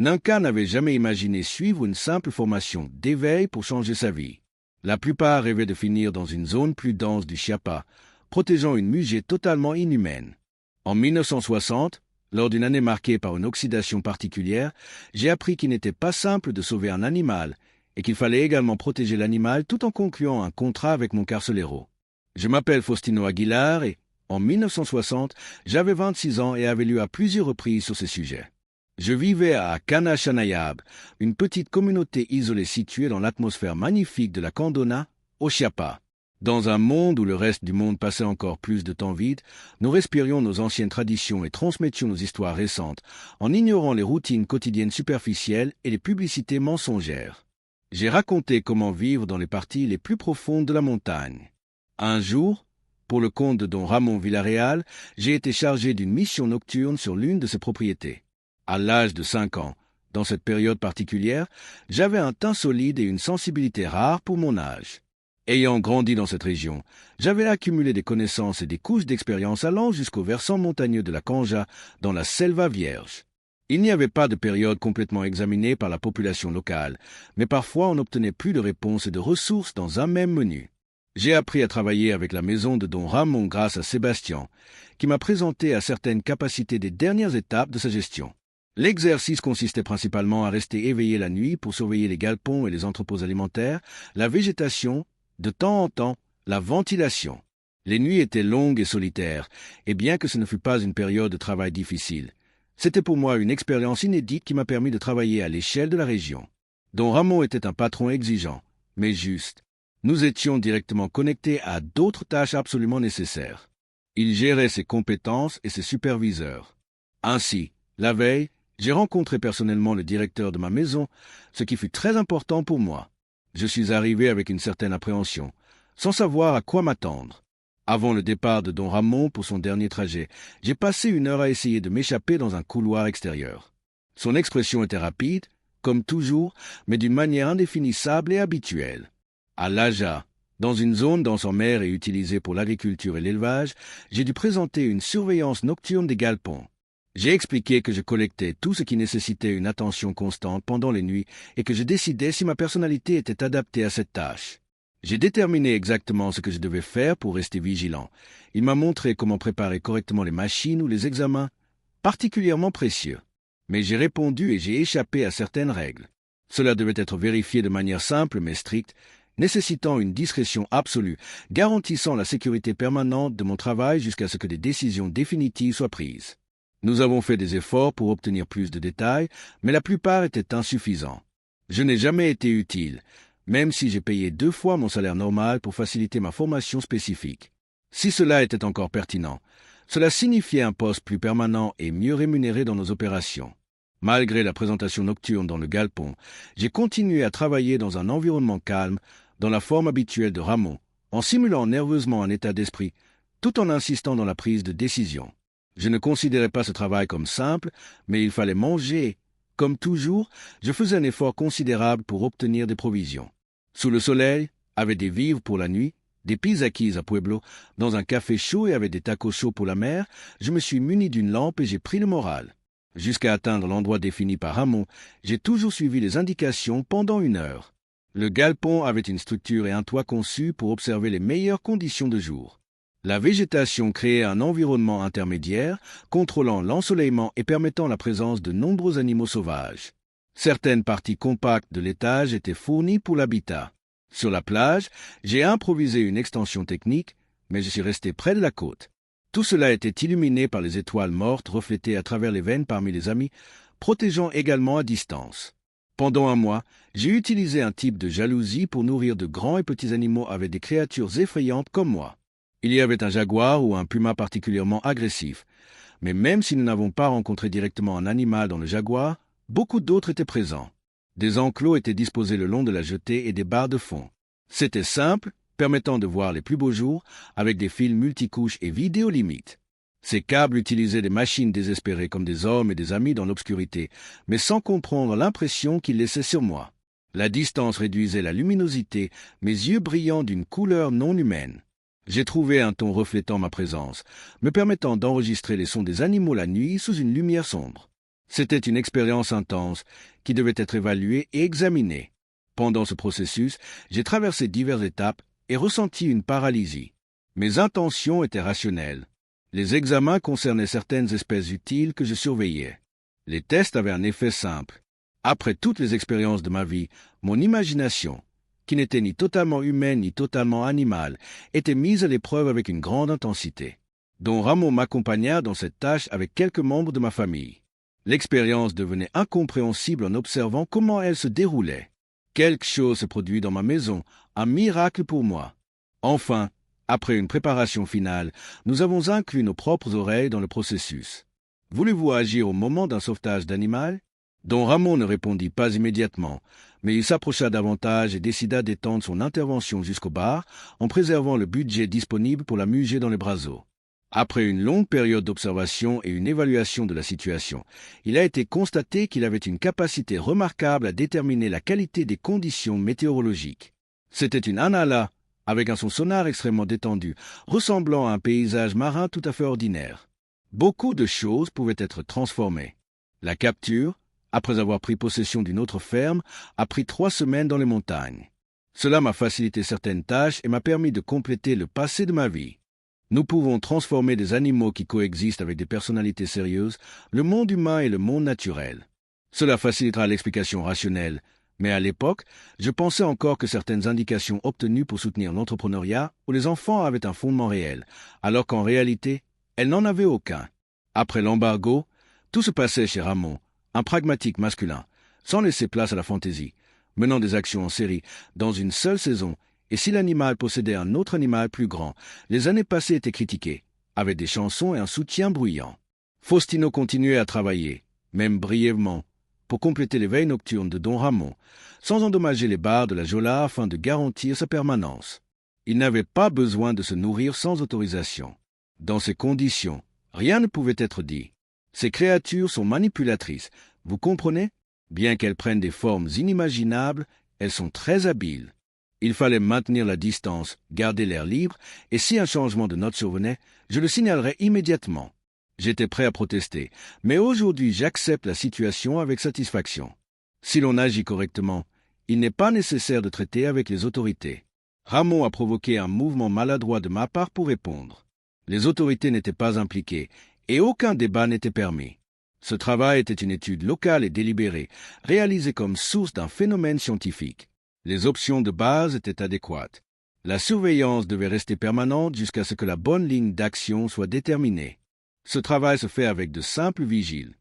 Nanka n'avait jamais imaginé suivre une simple formation d'éveil pour changer sa vie. La plupart rêvaient de finir dans une zone plus dense du Chiapas, protégeant une musée totalement inhumaine. En 1960, lors d'une année marquée par une oxydation particulière, j'ai appris qu'il n'était pas simple de sauver un animal et qu'il fallait également protéger l'animal tout en concluant un contrat avec mon carcelero. Je m'appelle Faustino Aguilar et, en 1960, j'avais 26 ans et avais lu à plusieurs reprises sur ce sujet. Je vivais à Canachanayab, une petite communauté isolée située dans l'atmosphère magnifique de la Candona, au Chiapas. Dans un monde où le reste du monde passait encore plus de temps vide, nous respirions nos anciennes traditions et transmettions nos histoires récentes, en ignorant les routines quotidiennes superficielles et les publicités mensongères. J'ai raconté comment vivre dans les parties les plus profondes de la montagne. Un jour, pour le compte de don Ramon Villarreal, j'ai été chargé d'une mission nocturne sur l'une de ses propriétés. À l'âge de 5 ans, dans cette période particulière, j'avais un teint solide et une sensibilité rare pour mon âge. Ayant grandi dans cette région, j'avais accumulé des connaissances et des couches d'expérience allant jusqu'au versant montagneux de la Canja, dans la Selva Vierge. Il n'y avait pas de période complètement examinée par la population locale, mais parfois on obtenait plus de réponses et de ressources dans un même menu. J'ai appris à travailler avec la maison de don Ramon grâce à Sébastien, qui m'a présenté à certaines capacités des dernières étapes de sa gestion. L'exercice consistait principalement à rester éveillé la nuit pour surveiller les galpons et les entrepôts alimentaires, la végétation, de temps en temps, la ventilation. Les nuits étaient longues et solitaires, et bien que ce ne fût pas une période de travail difficile, c'était pour moi une expérience inédite qui m'a permis de travailler à l'échelle de la région. Don Ramon était un patron exigeant, mais juste. Nous étions directement connectés à d'autres tâches absolument nécessaires. Il gérait ses compétences et ses superviseurs. Ainsi, la veille, j'ai rencontré personnellement le directeur de ma maison, ce qui fut très important pour moi. Je suis arrivé avec une certaine appréhension, sans savoir à quoi m'attendre. Avant le départ de don Ramon pour son dernier trajet, j'ai passé 1 heure à essayer de m'échapper dans un couloir extérieur. Son expression était rapide, comme toujours, mais d'une manière indéfinissable et habituelle. À Laja, dans une zone dense en mer et utilisée pour l'agriculture et l'élevage, j'ai dû présenter une surveillance nocturne des galpons. J'ai expliqué que je collectais tout ce qui nécessitait une attention constante pendant les nuits et que je décidais si ma personnalité était adaptée à cette tâche. J'ai déterminé exactement ce que je devais faire pour rester vigilant. Il m'a montré comment préparer correctement les machines ou les examens, particulièrement précieux. Mais j'ai répondu et j'ai échappé à certaines règles. Cela devait être vérifié de manière simple mais stricte, nécessitant une discrétion absolue, garantissant la sécurité permanente de mon travail jusqu'à ce que des décisions définitives soient prises. Nous avons fait des efforts pour obtenir plus de détails, mais la plupart étaient insuffisants. Je n'ai jamais été utile, même si j'ai payé 2 fois mon salaire normal pour faciliter ma formation spécifique. Si cela était encore pertinent, cela signifiait un poste plus permanent et mieux rémunéré dans nos opérations. Malgré la présentation nocturne dans le galpon, j'ai continué à travailler dans un environnement calme, dans la forme habituelle de Ramon, en simulant nerveusement un état d'esprit, tout en insistant dans la prise de décision. Je ne considérais pas ce travail comme simple, mais il fallait manger. Comme toujours, je faisais un effort considérable pour obtenir des provisions. Sous le soleil, avec des vivres pour la nuit, des pizzakis à Pueblo, dans un café chaud et avec des tacos chauds pour la mer, je me suis muni d'une lampe et j'ai pris le moral. Jusqu'à atteindre l'endroit défini par Ramon, j'ai toujours suivi les indications pendant 1 heure. Le galpon avait une structure et un toit conçus pour observer les meilleures conditions de jour. La végétation créait un environnement intermédiaire, contrôlant l'ensoleillement et permettant la présence de nombreux animaux sauvages. Certaines parties compactes de l'étage étaient fournies pour l'habitat. Sur la plage, j'ai improvisé une extension technique, mais je suis resté près de la côte. Tout cela était illuminé par les étoiles mortes reflétées à travers les veines parmi les amis, protégeant également à distance. Pendant 1 mois, j'ai utilisé un type de jalousie pour nourrir de grands et petits animaux avec des créatures effrayantes comme moi. Il y avait un jaguar ou un puma particulièrement agressif, mais même si nous n'avons pas rencontré directement un animal dans le jaguar, beaucoup d'autres étaient présents. Des enclos étaient disposés le long de la jetée et des barres de fond. C'était simple, permettant de voir les plus beaux jours, avec des fils multicouches et vidéo limite. Ces câbles utilisaient des machines désespérées comme des hommes et des amis dans l'obscurité, mais sans comprendre l'impression qu'ils laissaient sur moi. La distance réduisait la luminosité, mes yeux brillant d'une couleur non humaine. J'ai trouvé un ton reflétant ma présence, me permettant d'enregistrer les sons des animaux la nuit sous une lumière sombre. C'était une expérience intense qui devait être évaluée et examinée. Pendant ce processus, j'ai traversé diverses étapes et ressenti une paralysie. Mes intentions étaient rationnelles. Les examens concernaient certaines espèces utiles que je surveillais. Les tests avaient un effet simple. Après toutes les expériences de ma vie, mon imagination, qui n'était ni totalement humaine ni totalement animale, était mise à l'épreuve avec une grande intensité. Don Ramon m'accompagna dans cette tâche avec quelques membres de ma famille. L'expérience devenait incompréhensible en observant comment elle se déroulait. Quelque chose se produit dans ma maison, un miracle pour moi. Enfin, après une préparation finale, nous avons inclus nos propres oreilles dans le processus. Voulez-vous agir au moment d'un sauvetage d'animal? Don Ramon ne répondit pas immédiatement, mais il s'approcha davantage et décida d'étendre son intervention jusqu'au bar en préservant le budget disponible pour la musée dans les Brazos. Après une longue période d'observation et une évaluation de la situation, il a été constaté qu'il avait une capacité remarquable à déterminer la qualité des conditions météorologiques. C'était une Anala, avec un son sonore extrêmement détendu, ressemblant à un paysage marin tout à fait ordinaire. Beaucoup de choses pouvaient être transformées. La capture, après avoir pris possession d'une autre ferme, a pris 3 semaines dans les montagnes. Cela m'a facilité certaines tâches et m'a permis de compléter le passé de ma vie. Nous pouvons transformer des animaux qui coexistent avec des personnalités sérieuses, le monde humain et le monde naturel. Cela facilitera l'explication rationnelle, mais à l'époque, je pensais encore que certaines indications obtenues pour soutenir l'entrepreneuriat ou les enfants avaient un fondement réel, alors qu'en réalité, elles n'en avaient aucun. Après l'embargo, tout se passait chez Ramon, un pragmatique masculin, sans laisser place à la fantaisie, menant des actions en série dans une seule saison. Et si l'animal possédait un autre animal plus grand, les années passées étaient critiquées, avec des chansons et un soutien bruyant. Faustino continuait à travailler, même brièvement, pour compléter les veilles nocturnes de Don Ramon, sans endommager les bars de la Jola afin de garantir sa permanence. Il n'avait pas besoin de se nourrir sans autorisation. Dans ces conditions, rien ne pouvait être dit. Ces créatures sont manipulatrices, vous comprenez? Bien qu'elles prennent des formes inimaginables, elles sont très habiles. Il fallait maintenir la distance, garder l'air libre, et si un changement de note survenait, je le signalerais immédiatement. J'étais prêt à protester, mais aujourd'hui j'accepte la situation avec satisfaction. Si l'on agit correctement, il n'est pas nécessaire de traiter avec les autorités. Ramon a provoqué un mouvement maladroit de ma part pour répondre. Les autorités n'étaient pas impliquées, et aucun débat n'était permis. Ce travail était une étude locale et délibérée, réalisée comme source d'un phénomène scientifique. Les options de base étaient adéquates. La surveillance devait rester permanente jusqu'à ce que la bonne ligne d'action soit déterminée. Ce travail se fait avec de simples vigiles.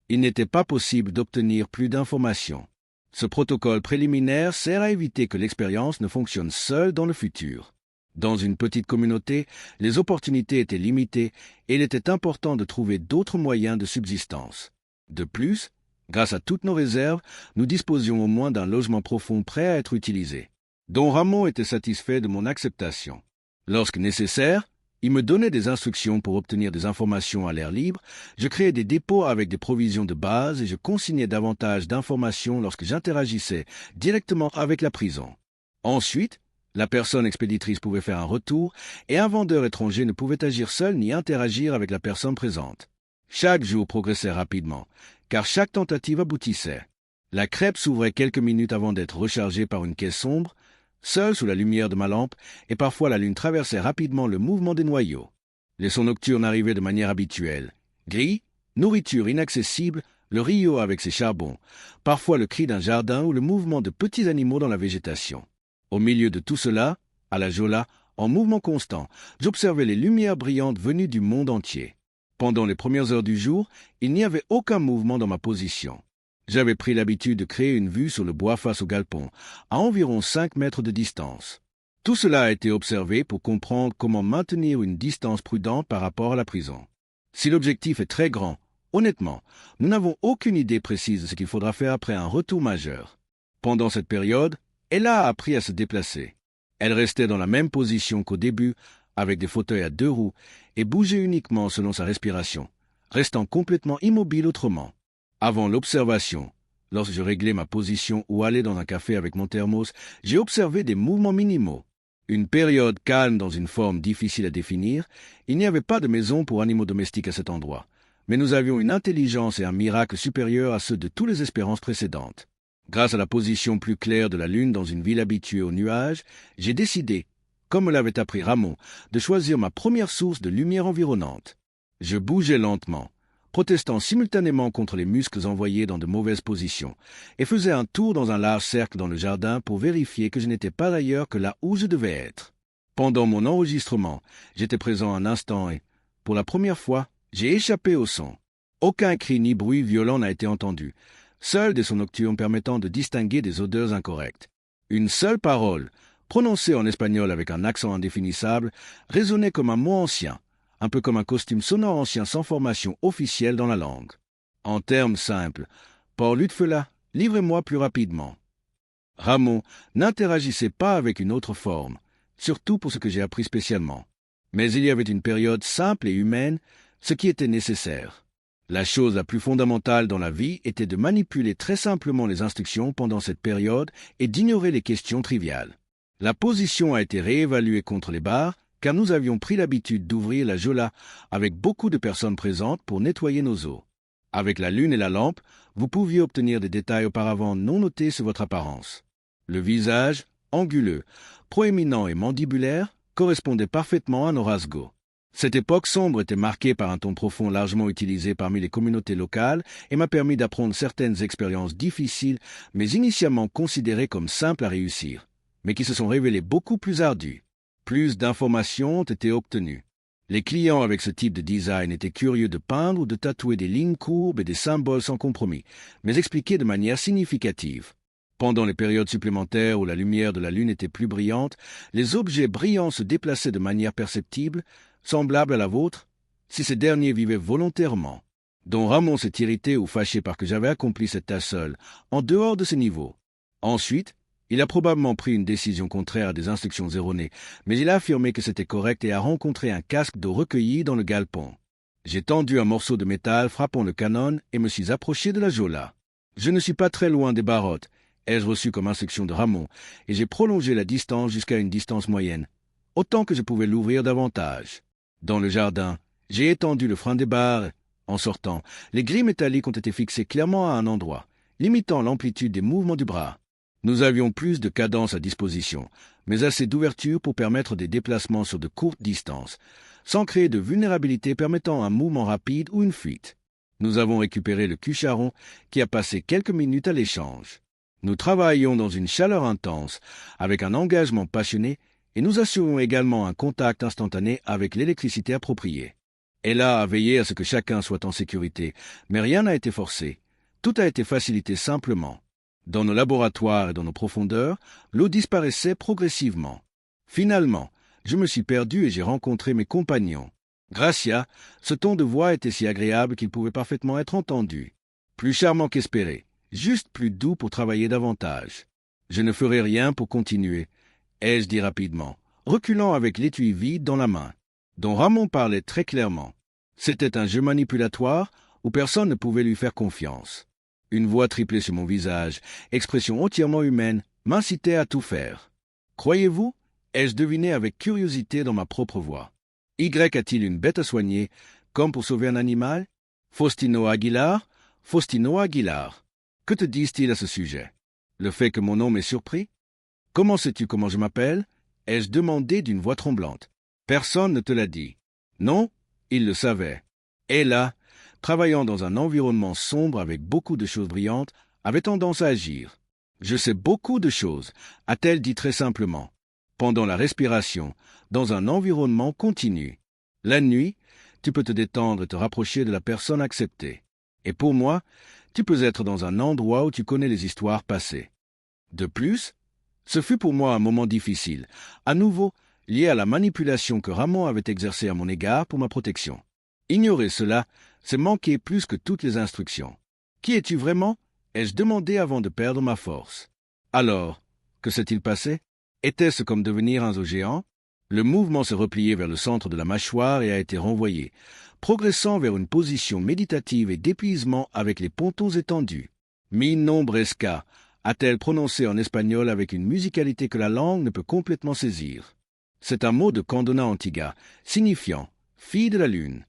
Il n'était pas possible d'obtenir plus d'informations. Ce protocole préliminaire sert à éviter que l'expérience ne fonctionne seule dans le futur. Dans une petite communauté, les opportunités étaient limitées et il était important de trouver d'autres moyens de subsistance. De plus, grâce à toutes nos réserves, nous disposions au moins d'un logement profond prêt à être utilisé. Don Ramon était satisfait de mon acceptation. Lorsque nécessaire, il me donnait des instructions pour obtenir des informations à l'air libre, je créais des dépôts avec des provisions de base et je consignais davantage d'informations lorsque j'interagissais directement avec la prison. Ensuite, la personne expéditrice pouvait faire un retour et un vendeur étranger ne pouvait agir seul ni interagir avec la personne présente. Chaque jour progressait rapidement, car chaque tentative aboutissait. La crêpe s'ouvrait quelques minutes avant d'être rechargée par une caisse sombre, seule sous la lumière de ma lampe, et parfois la lune traversait rapidement le mouvement des noyaux. Les sons nocturnes arrivaient de manière habituelle. Gris, nourriture inaccessible, le rio avec ses charbons, parfois le cri d'un jardin ou le mouvement de petits animaux dans la végétation. Au milieu de tout cela, à la Jola, en mouvement constant, j'observais les lumières brillantes venues du monde entier. Pendant les premières heures du jour, il n'y avait aucun mouvement dans ma position. J'avais pris l'habitude de créer une vue sur le bois face au galpon, à environ 5 mètres de distance. Tout cela a été observé pour comprendre comment maintenir une distance prudente par rapport à la prison. Si l'objectif est très grand, honnêtement, nous n'avons aucune idée précise de ce qu'il faudra faire après un retour majeur. Pendant cette période, Ella a appris à se déplacer. Elle restait dans la même position qu'au début, avec des fauteuils à 2 roues, et bougeait uniquement selon sa respiration, restant complètement immobile autrement. Avant l'observation, lorsque je réglais ma position ou allais dans un café avec mon thermos, j'ai observé des mouvements minimaux. Une période calme dans une forme difficile à définir, il n'y avait pas de maison pour animaux domestiques à cet endroit. Mais nous avions une intelligence et un miracle supérieurs à ceux de toutes les espérances précédentes. Grâce à la position plus claire de la Lune dans une ville habituée aux nuages, j'ai décidé, comme me l'avait appris Ramon, de choisir ma première source de lumière environnante. Je bougeais lentement, protestant simultanément contre les muscles envoyés dans de mauvaises positions, et faisais un tour dans un large cercle dans le jardin pour vérifier que je n'étais pas ailleurs que là où je devais être. Pendant mon enregistrement, j'étais présent un instant et, pour la première fois, j'ai échappé au son. Aucun cri ni bruit violent n'a été entendu, seuls des sons nocturnes permettant de distinguer des odeurs incorrectes. Une seule parole, prononcée en espagnol avec un accent indéfinissable, résonnait comme un mot ancien, un peu comme un costume sonore ancien sans formation officielle dans la langue. En termes simples, Paul Lutfela, livrez-moi plus rapidement. Ramon n'interagissait pas avec une autre forme, surtout pour ce que j'ai appris spécialement. Mais il y avait une période simple et humaine, ce qui était nécessaire. La chose la plus fondamentale dans la vie était de manipuler très simplement les instructions pendant cette période et d'ignorer les questions triviales. La position a été réévaluée contre les barres, car nous avions pris l'habitude d'ouvrir la jola avec beaucoup de personnes présentes pour nettoyer nos eaux. Avec la lune et la lampe, vous pouviez obtenir des détails auparavant non notés sur votre apparence. Le visage, anguleux, proéminent et mandibulaire, correspondait parfaitement à nos rasgos. Cette époque sombre était marquée par un ton profond largement utilisé parmi les communautés locales et m'a permis d'apprendre certaines expériences difficiles, mais initialement considérées comme simples à réussir, mais qui se sont révélées beaucoup plus ardues. Plus d'informations ont été obtenues. Les clients avec ce type de design étaient curieux de peindre ou de tatouer des lignes courbes et des symboles sans compromis, mais expliqués de manière significative. Pendant les périodes supplémentaires où la lumière de la Lune était plus brillante, les objets brillants se déplaçaient de manière perceptible, semblable à la vôtre, si ces derniers vivaient volontairement. Dont Ramon s'est irrité ou fâché parce que j'avais accompli cette tâche seul, en dehors de ce niveau. Ensuite, il a probablement pris une décision contraire à des instructions erronées, mais il a affirmé que c'était correct et a rencontré un casque d'eau recueilli dans le galpon. J'ai tendu un morceau de métal frappant le canon et me suis approché de la jola. Je ne suis pas très loin des barottes, ai-je reçu comme instruction de Ramon, et j'ai prolongé la distance jusqu'à une distance moyenne, autant que je pouvais l'ouvrir davantage. Dans le jardin, j'ai étendu le frein des barres. En sortant, les grilles métalliques ont été fixées clairement à un endroit, limitant l'amplitude des mouvements du bras. Nous avions plus de cadence à disposition, mais assez d'ouverture pour permettre des déplacements sur de courtes distances, sans créer de vulnérabilité permettant un mouvement rapide ou une fuite. Nous avons récupéré le cucharon qui a passé quelques minutes à l'échange. Nous travaillions dans une chaleur intense, avec un engagement passionné, et nous assurions également un contact instantané avec l'électricité appropriée. Ella a veillé à ce que chacun soit en sécurité, mais rien n'a été forcé. Tout a été facilité simplement. Dans nos laboratoires et dans nos profondeurs, l'eau disparaissait progressivement. Finalement, je me suis perdu et j'ai rencontré mes compagnons. Gracia, ce ton de voix était si agréable qu'il pouvait parfaitement être entendu. Plus charmant qu'espéré, juste plus doux pour travailler davantage. Je ne ferai rien pour continuer, ai-je dit rapidement, reculant avec l'étui vide dans la main, dont Ramon parlait très clairement. C'était un jeu manipulatoire où personne ne pouvait lui faire confiance. Une voix triplée sur mon visage, expression entièrement humaine, m'incitait à tout faire. Croyez-vous? Ai-je deviné avec curiosité dans ma propre voix. Y a-t-il une bête à soigner, comme pour sauver un animal? Faustino Aguilar? Faustino Aguilar. Que te disent-ils à ce sujet? Le fait que mon nom m'ait surpris? Comment sais-tu comment je m'appelle? Ai-je demandé d'une voix tremblante. Personne ne te l'a dit. Non, il le savait. Et là, travaillant dans un environnement sombre avec beaucoup de choses brillantes, avait tendance à agir. Je sais beaucoup de choses, a-t-elle dit très simplement. Pendant la respiration, dans un environnement continu. La nuit, tu peux te détendre et te rapprocher de la personne acceptée. Et pour moi, tu peux être dans un endroit où tu connais les histoires passées. De plus, ce fut pour moi un moment difficile, à nouveau lié à la manipulation que Ramon avait exercée à mon égard pour ma protection. Ignorer cela, c'est manquer plus que toutes les instructions. Qui es-tu vraiment? Ai-je demandé avant de perdre ma force. Alors, que s'est-il passé? Était-ce comme devenir un os géant? Le mouvement s'est replié vers le centre de la mâchoire et a été renvoyé, progressant vers une position méditative et d'épuisement avec les pontons étendus. Mi nombresca, a-t-elle prononcé en espagnol avec une musicalité que la langue ne peut complètement saisir. C'est un mot de Candona Antigua, signifiant « fille de la lune ».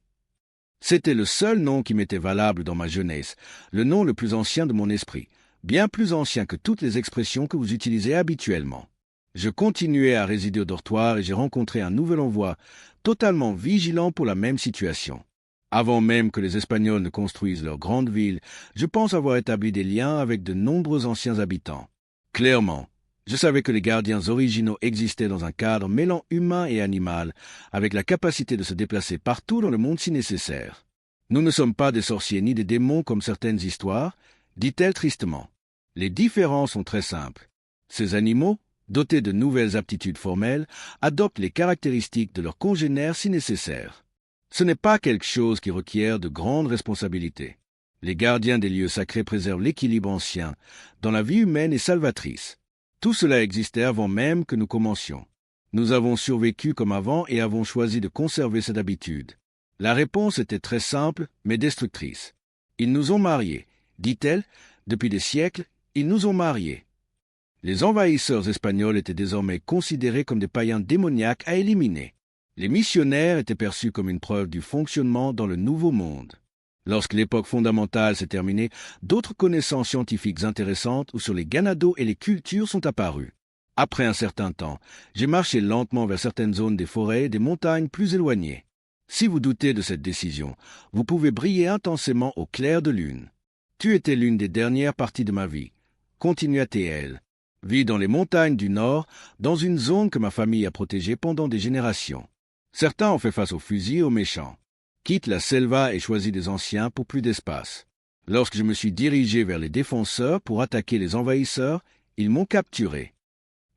C'était le seul nom qui m'était valable dans ma jeunesse, le nom le plus ancien de mon esprit, bien plus ancien que toutes les expressions que vous utilisez habituellement. Je continuais à résider au dortoir et j'ai rencontré un nouvel envoi, totalement vigilant pour la même situation. Avant même que les Espagnols ne construisent leur grande ville, je pense avoir établi des liens avec de nombreux anciens habitants. Clairement, je savais que les gardiens originaux existaient dans un cadre mêlant humain et animal, avec la capacité de se déplacer partout dans le monde si nécessaire. Nous ne sommes pas des sorciers ni des démons comme certaines histoires, dit-elle tristement. Les différences sont très simples. Ces animaux, dotés de nouvelles aptitudes formelles, adoptent les caractéristiques de leurs congénères si nécessaire. Ce n'est pas quelque chose qui requiert de grandes responsabilités. Les gardiens des lieux sacrés préservent l'équilibre ancien, dont la vie humaine est salvatrice. Tout cela existait avant même que nous commencions. Nous avons survécu comme avant et avons choisi de conserver cette habitude. La réponse était très simple, mais destructrice. Ils nous ont mariés, dit-elle, depuis des siècles, ils nous ont mariés. Les envahisseurs espagnols étaient désormais considérés comme des païens démoniaques à éliminer. Les missionnaires étaient perçus comme une preuve du fonctionnement dans le nouveau monde. Lorsque l'époque fondamentale s'est terminée, d'autres connaissances scientifiques intéressantes ou sur les ganados et les cultures sont apparues. Après un certain temps, j'ai marché lentement vers certaines zones des forêts et des montagnes plus éloignées. Si vous doutez de cette décision, vous pouvez briller intensément au clair de lune. Tu étais l'une des dernières parties de ma vie, continua-t-elle. Vis dans les montagnes du Nord, dans une zone que ma famille a protégée pendant des générations. Certains ont fait face aux fusils et aux méchants. Quitte la selva et choisit des anciens pour plus d'espace. Lorsque je me suis dirigé vers les défenseurs pour attaquer les envahisseurs, ils m'ont capturé.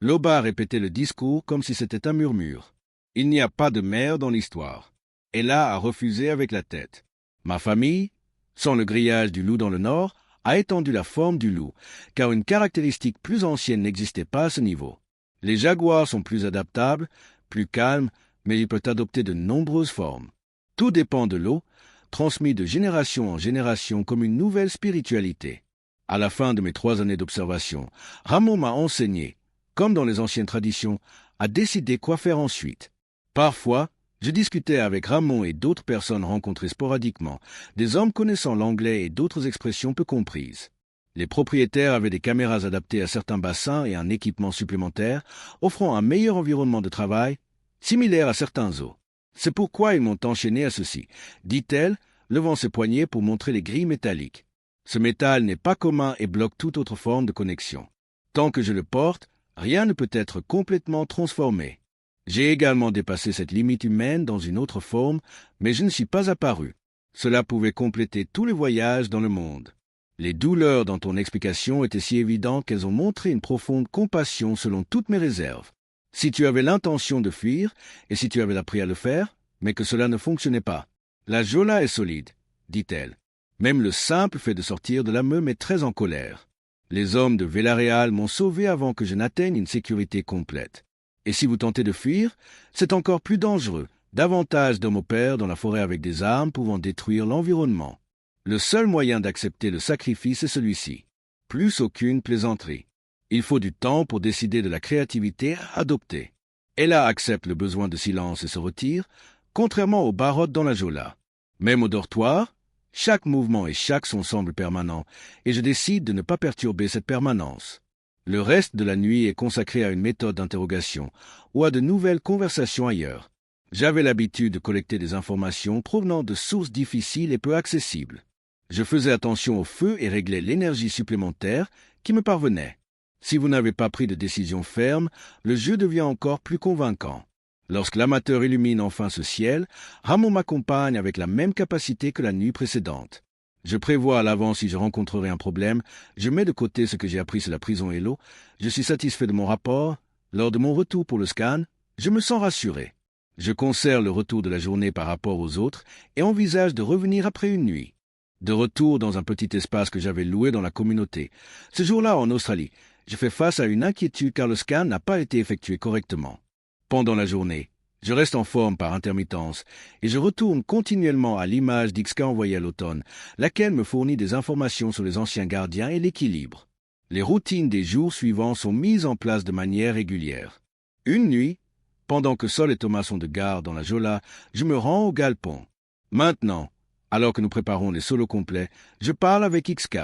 Loba répétait le discours comme si c'était un murmure. Il n'y a pas de mère dans l'histoire. Ella a refusé avec la tête. Ma famille, sans le grillage du loup dans le nord, a étendu la forme du loup, car une caractéristique plus ancienne n'existait pas à ce niveau. Les jaguars sont plus adaptables, plus calmes, mais ils peuvent adopter de nombreuses formes. Tout dépend de l'eau, transmis de génération en génération comme une nouvelle spiritualité. À la fin de mes 3 années d'observation, Ramon m'a enseigné, comme dans les anciennes traditions, à décider quoi faire ensuite. Parfois, je discutais avec Ramon et d'autres personnes rencontrées sporadiquement, des hommes connaissant l'anglais et d'autres expressions peu comprises. Les propriétaires avaient des caméras adaptées à certains bassins et un équipement supplémentaire, offrant un meilleur environnement de travail, similaire à certains zoos. C'est pourquoi ils m'ont enchaîné à ceci, dit-elle, levant ses poignets pour montrer les grilles métalliques. Ce métal n'est pas commun et bloque toute autre forme de connexion. Tant que je le porte, rien ne peut être complètement transformé. J'ai également dépassé cette limite humaine dans une autre forme, mais je ne suis pas apparu. Cela pouvait compléter tous les voyages dans le monde. Les douleurs dans ton explication étaient si évidentes qu'elles ont montré une profonde compassion selon toutes mes réserves. Si tu avais l'intention de fuir, et si tu avais appris à le faire, mais que cela ne fonctionnait pas. La Jola est solide, dit-elle. Même le simple fait de sortir de la me met très en colère. Les hommes de Villarreal m'ont sauvé avant que je n'atteigne une sécurité complète. Et si vous tentez de fuir, c'est encore plus dangereux. Davantage d'hommes opèrent dans la forêt avec des armes pouvant détruire l'environnement. Le seul moyen d'accepter le sacrifice est celui-ci. Plus aucune plaisanterie. Il faut du temps pour décider de la créativité à adopter. Ella accepte le besoin de silence et se retire, contrairement aux barottes dans la Jola. Même au dortoir, chaque mouvement et chaque son semblent permanents, et je décide de ne pas perturber cette permanence. Le reste de la nuit est consacré à une méthode d'interrogation ou à de nouvelles conversations ailleurs. J'avais l'habitude de collecter des informations provenant de sources difficiles et peu accessibles. Je faisais attention au feu et réglais l'énergie supplémentaire qui me parvenait. Si vous n'avez pas pris de décision ferme, le jeu devient encore plus convaincant. Lorsque l'amateur illumine enfin ce ciel, Ramon m'accompagne avec la même capacité que la nuit précédente. Je prévois à l'avance si je rencontrerai un problème, je mets de côté ce que j'ai appris sur la prison et l'eau, je suis satisfait de mon rapport. Lors de mon retour pour le scan, je me sens rassuré. Je conserve le retour de la journée par rapport aux autres et envisage de revenir après une nuit. De retour dans un petit espace que j'avais loué dans la communauté. Ce jour-là, en Australie, je fais face à une inquiétude car le scan n'a pas été effectué correctement. Pendant la journée, je reste en forme par intermittence et je retourne continuellement à l'image d'XK envoyée à l'automne, laquelle me fournit des informations sur les anciens gardiens et l'équilibre. Les routines des jours suivants sont mises en place de manière régulière. Une nuit, pendant que Sol et Thomas sont de garde dans la Jola, je me rends au galpon. Maintenant, Alors que nous préparons les solos complets, je parle avec XK.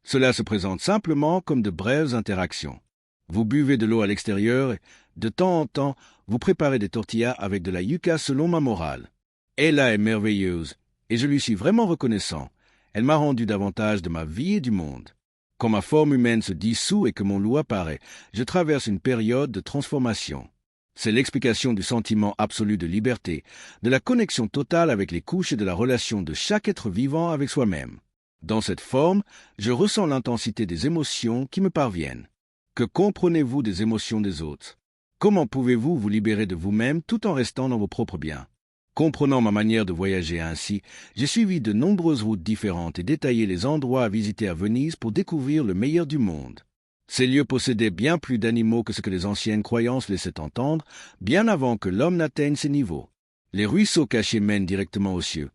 Cela se présente simplement comme de brèves interactions. Vous buvez de l'eau à l'extérieur et, de temps en temps, vous préparez des tortillas avec de la yuca selon ma morale. Ella est merveilleuse, et je lui suis vraiment reconnaissant. Elle m'a rendu davantage de ma vie et du monde. Quand ma forme humaine se dissout et que mon loup apparaît, je traverse une période de transformation. C'est l'explication du sentiment absolu de liberté, de la connexion totale avec les couches et de la relation de chaque être vivant avec soi-même. Dans cette forme, je ressens l'intensité des émotions qui me parviennent. Que comprenez-vous des émotions des autres? Comment pouvez-vous vous libérer de vous-même tout en restant dans vos propres biens? Comprenant ma manière de voyager ainsi, j'ai suivi de nombreuses routes différentes et détaillé les endroits à visiter à Venise pour découvrir le meilleur du monde. Ces lieux possédaient bien plus d'animaux que ce que les anciennes croyances laissaient entendre, bien avant que l'homme n'atteigne ces niveaux. Les ruisseaux cachés mènent directement aux cieux,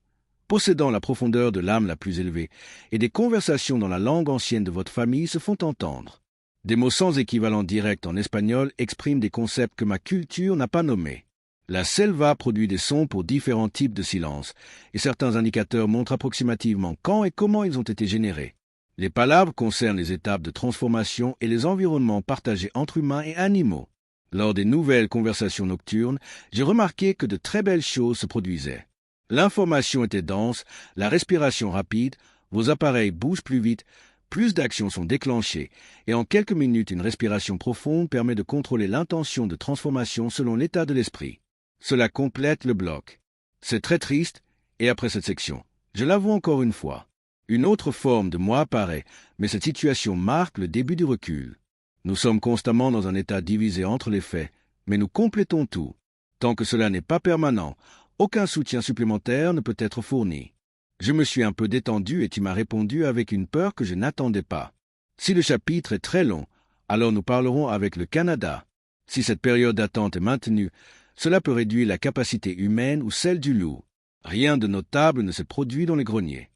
possédant la profondeur de l'âme la plus élevée, et des conversations dans la langue ancienne de votre famille se font entendre. Des mots sans équivalent direct en espagnol expriment des concepts que ma culture n'a pas nommés. La selva produit des sons pour différents types de silences, et certains indicateurs montrent approximativement quand et comment ils ont été générés. Les palabres concernent les étapes de transformation et les environnements partagés entre humains et animaux. Lors des nouvelles conversations nocturnes, j'ai remarqué que de très belles choses se produisaient. L'information était dense, la respiration rapide, vos appareils bougent plus vite, plus d'actions sont déclenchées, et en quelques minutes une respiration profonde permet de contrôler l'intention de transformation selon l'état de l'esprit. Cela complète le bloc. C'est très triste, et après cette section, je l'avoue encore une fois, une autre forme de moi apparaît, mais cette situation marque le début du recul. Nous sommes constamment dans un état divisé entre les faits, mais nous complétons tout. Tant que cela n'est pas permanent, aucun soutien supplémentaire ne peut être fourni. Je me suis un peu détendu et tu m'as répondu avec une peur que je n'attendais pas. Si le chapitre est très long, alors nous parlerons avec le Canada. Si cette période d'attente est maintenue, cela peut réduire la capacité humaine ou celle du loup. Rien de notable ne s'est produit dans les greniers.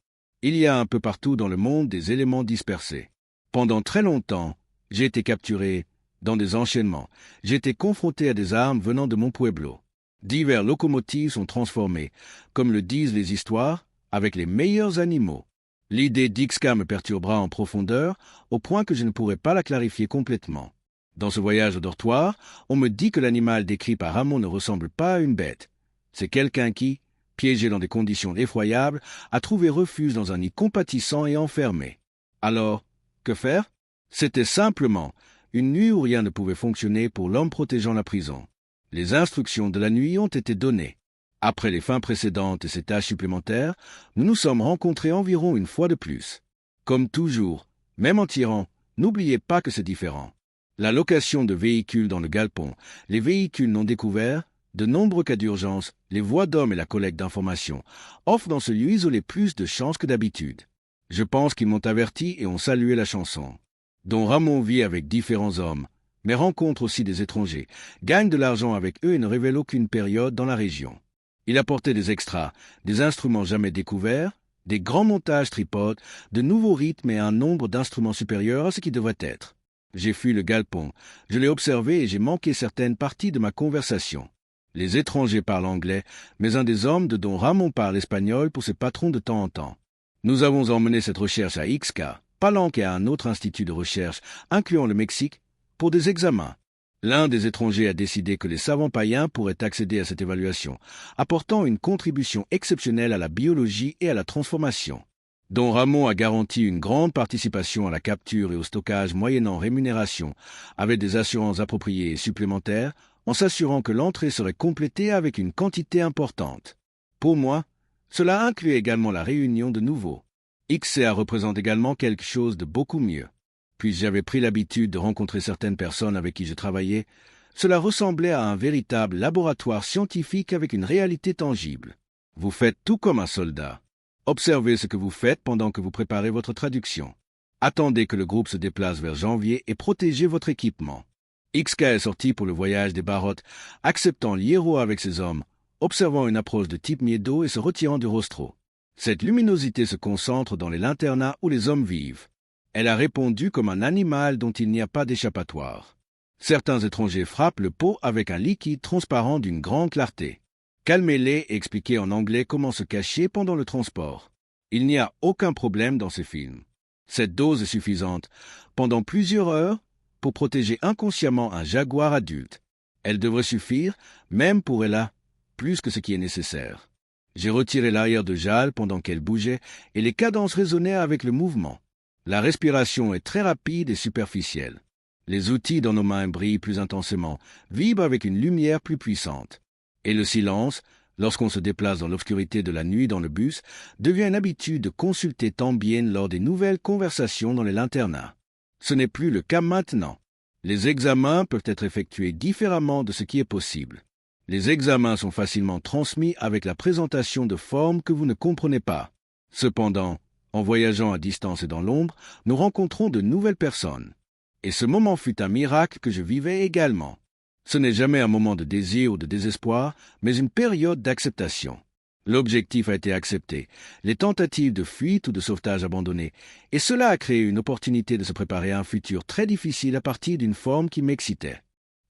Il y a un peu partout dans le monde des éléments dispersés. Pendant très longtemps, j'ai été capturé dans des enchaînements. J'ai été confronté à des armes venant de mon pueblo. Divers locomotives sont transformées, comme le disent les histoires, avec les meilleurs animaux. L'idée d'Ixka me perturbera en profondeur, au point que je ne pourrai pas la clarifier complètement. Dans ce voyage au dortoir, on me dit que l'animal décrit par Ramon ne ressemble pas à une bête. C'est quelqu'un qui, piégé dans des conditions effroyables, a trouvé refuge dans un nid compatissant et enfermé. Alors, que faire? C'était simplement une nuit où rien ne pouvait fonctionner pour l'homme protégeant la prison. Les instructions de la nuit ont été données. Après les fins précédentes et ces tâches supplémentaires, nous nous sommes rencontrés environ une fois de plus. Comme toujours, même en tirant, n'oubliez pas que c'est différent. La location de véhicules dans le galpon, les véhicules non découverts, de nombreux cas d'urgence, les voix d'hommes et la collecte d'informations offrent dans ce lieu isolé plus de chances que d'habitude. Je pense qu'ils m'ont averti et ont salué la chanson. Don Ramon vit avec différents hommes, mais rencontre aussi des étrangers, gagne de l'argent avec eux et ne révèle aucune période dans la région. Il apportait des extras, des instruments jamais découverts, des grands montages tripodes, de nouveaux rythmes et un nombre d'instruments supérieurs à ce qui devrait être. J'ai fui le galpon, je l'ai observé et j'ai manqué certaines parties de ma conversation. Les étrangers parlent anglais, mais un des hommes de Don Ramon parle espagnol pour ses patrons de temps en temps. Nous avons emmené cette recherche à Ixca, Palenque et à un autre institut de recherche, incluant le Mexique, pour des examens. L'un des étrangers a décidé que les savants païens pourraient accéder à cette évaluation, apportant une contribution exceptionnelle à la biologie et à la transformation. Don Ramon a garanti une grande participation à la capture et au stockage moyennant rémunération, avec des assurances appropriées et supplémentaires, en s'assurant que l'entrée serait complétée avec une quantité importante. Pour moi, cela inclut également la réunion de nouveaux. XCA représente également quelque chose de beaucoup mieux. Puis j'avais pris l'habitude de rencontrer certaines personnes avec qui je travaillais, cela ressemblait à un véritable laboratoire scientifique avec une réalité tangible. Vous faites tout comme un soldat. Observez ce que vous faites pendant que vous préparez votre traduction. Attendez que le groupe se déplace vers janvier et protégez votre équipement. XK est sorti pour le voyage des Barottes, acceptant l'hiéro avec ses hommes, observant une approche de type Miedo et se retirant du rostro. Cette luminosité se concentre dans les lanternats où les hommes vivent. Elle a répondu comme un animal dont il n'y a pas d'échappatoire. Certains étrangers frappent le pot avec un liquide transparent d'une grande clarté. Calmez-les et expliquez en anglais comment se cacher pendant le transport. Il n'y a aucun problème dans ces films. Cette dose est suffisante, pendant plusieurs heures, pour protéger inconsciemment un jaguar adulte. Elle devrait suffire, même pour Ella, plus que ce qui est nécessaire. J'ai retiré l'arrière de Jal pendant qu'elle bougeait et les cadences résonnaient avec le mouvement. La respiration est très rapide et superficielle. Les outils dans nos mains brillent plus intensément, vibrent avec une lumière plus puissante. Et le silence, lorsqu'on se déplace dans l'obscurité de la nuit dans le bus, devient une habitude de consulter Tambien lors des nouvelles conversations dans les lanternats. Ce n'est plus le cas maintenant. Les examens peuvent être effectués différemment de ce qui est possible. Les examens sont facilement transmis avec la présentation de formes que vous ne comprenez pas. Cependant, en voyageant à distance et dans l'ombre, nous rencontrons de nouvelles personnes. Et ce moment fut un miracle que je vivais également. Ce n'est jamais un moment de désir ou de désespoir, mais une période d'acceptation. L'objectif a été accepté, les tentatives de fuite ou de sauvetage abandonnées, et cela a créé une opportunité de se préparer à un futur très difficile à partir d'une forme qui m'excitait.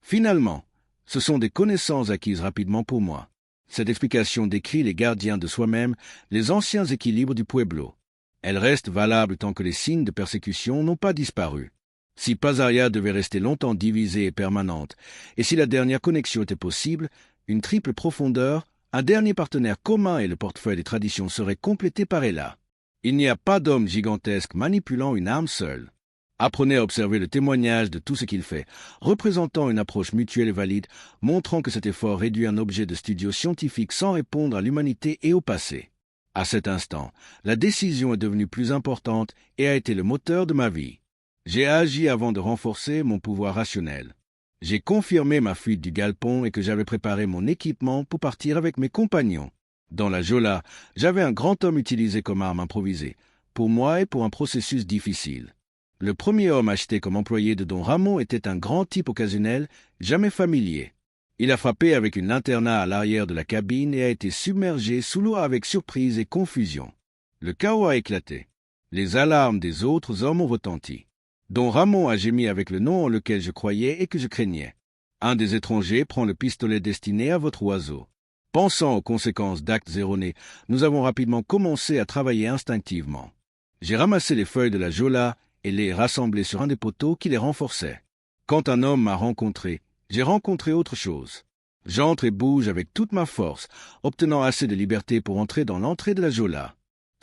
Finalement, ce sont des connaissances acquises rapidement pour moi. Cette explication décrit les gardiens de soi-même, les anciens équilibres du Pueblo. Elle reste valable tant que les signes de persécution n'ont pas disparu. Si Pasaria devait rester longtemps divisée et permanente, et si la dernière connexion était possible, une triple profondeur, un dernier partenaire commun et le portefeuille des traditions seraient complétés par Ella. Il n'y a pas d'homme gigantesque manipulant une arme seule. Apprenez à observer le témoignage de tout ce qu'il fait, représentant une approche mutuelle et valide, montrant que cet effort réduit un objet de studio scientifique sans répondre à l'humanité et au passé. À cet instant, la décision est devenue plus importante et a été le moteur de ma vie. J'ai agi avant de renforcer mon pouvoir rationnel. J'ai confirmé ma fuite du galpon et que j'avais préparé mon équipement pour partir avec mes compagnons. Dans la Jola, j'avais un grand homme utilisé comme arme improvisée, pour moi et pour un processus difficile. Le premier homme acheté comme employé de Don Ramon était un grand type occasionnel, jamais familier. Il a frappé avec une lanterne à l'arrière de la cabine et a été submergé sous l'eau avec surprise et confusion. Le chaos a éclaté. Les alarmes des autres hommes ont retenti. Don Ramon a gémi avec le nom en lequel je croyais et que je craignais. Un des étrangers prend le pistolet destiné à votre oiseau. Pensant aux conséquences d'actes erronés, nous avons rapidement commencé à travailler instinctivement. J'ai ramassé les feuilles de la Jola et les rassemblées sur un des poteaux qui les renforçait. Quand un homme m'a rencontré, j'ai rencontré autre chose. J'entre et bouge avec toute ma force, obtenant assez de liberté pour entrer dans l'entrée de la Jola.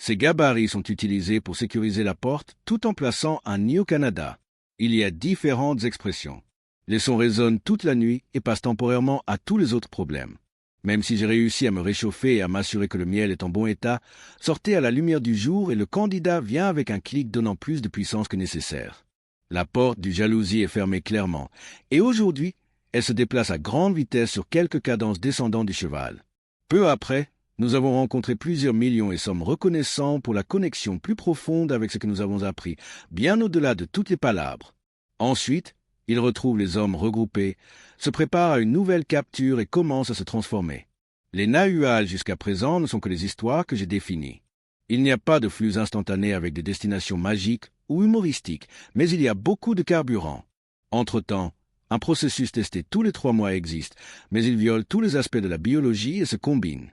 Ces gabarits sont utilisés pour sécuriser la porte tout en plaçant un nid au Canada. Il y a différentes expressions. Les sons résonnent toute la nuit et passent temporairement à tous les autres problèmes. Même si j'ai réussi à me réchauffer et à m'assurer que le miel est en bon état, sortez à la lumière du jour et le candidat vient avec un clic donnant plus de puissance que nécessaire. La porte du jalousie est fermée clairement, et aujourd'hui, elle se déplace à grande vitesse sur quelques cadences descendantes du cheval. Peu après, nous avons rencontré plusieurs millions et sommes reconnaissants pour la connexion plus profonde avec ce que nous avons appris, bien au-delà de toutes les palabres. Ensuite, il retrouve les hommes regroupés, se prépare à une nouvelle capture et commence à se transformer. Les Nahuals jusqu'à présent ne sont que les histoires que j'ai définies. Il n'y a pas de flux instantané avec des destinations magiques ou humoristiques, mais il y a beaucoup de carburant. Entre-temps, un processus testé tous les 3 mois existe, mais il viole tous les aspects de la biologie et se combine.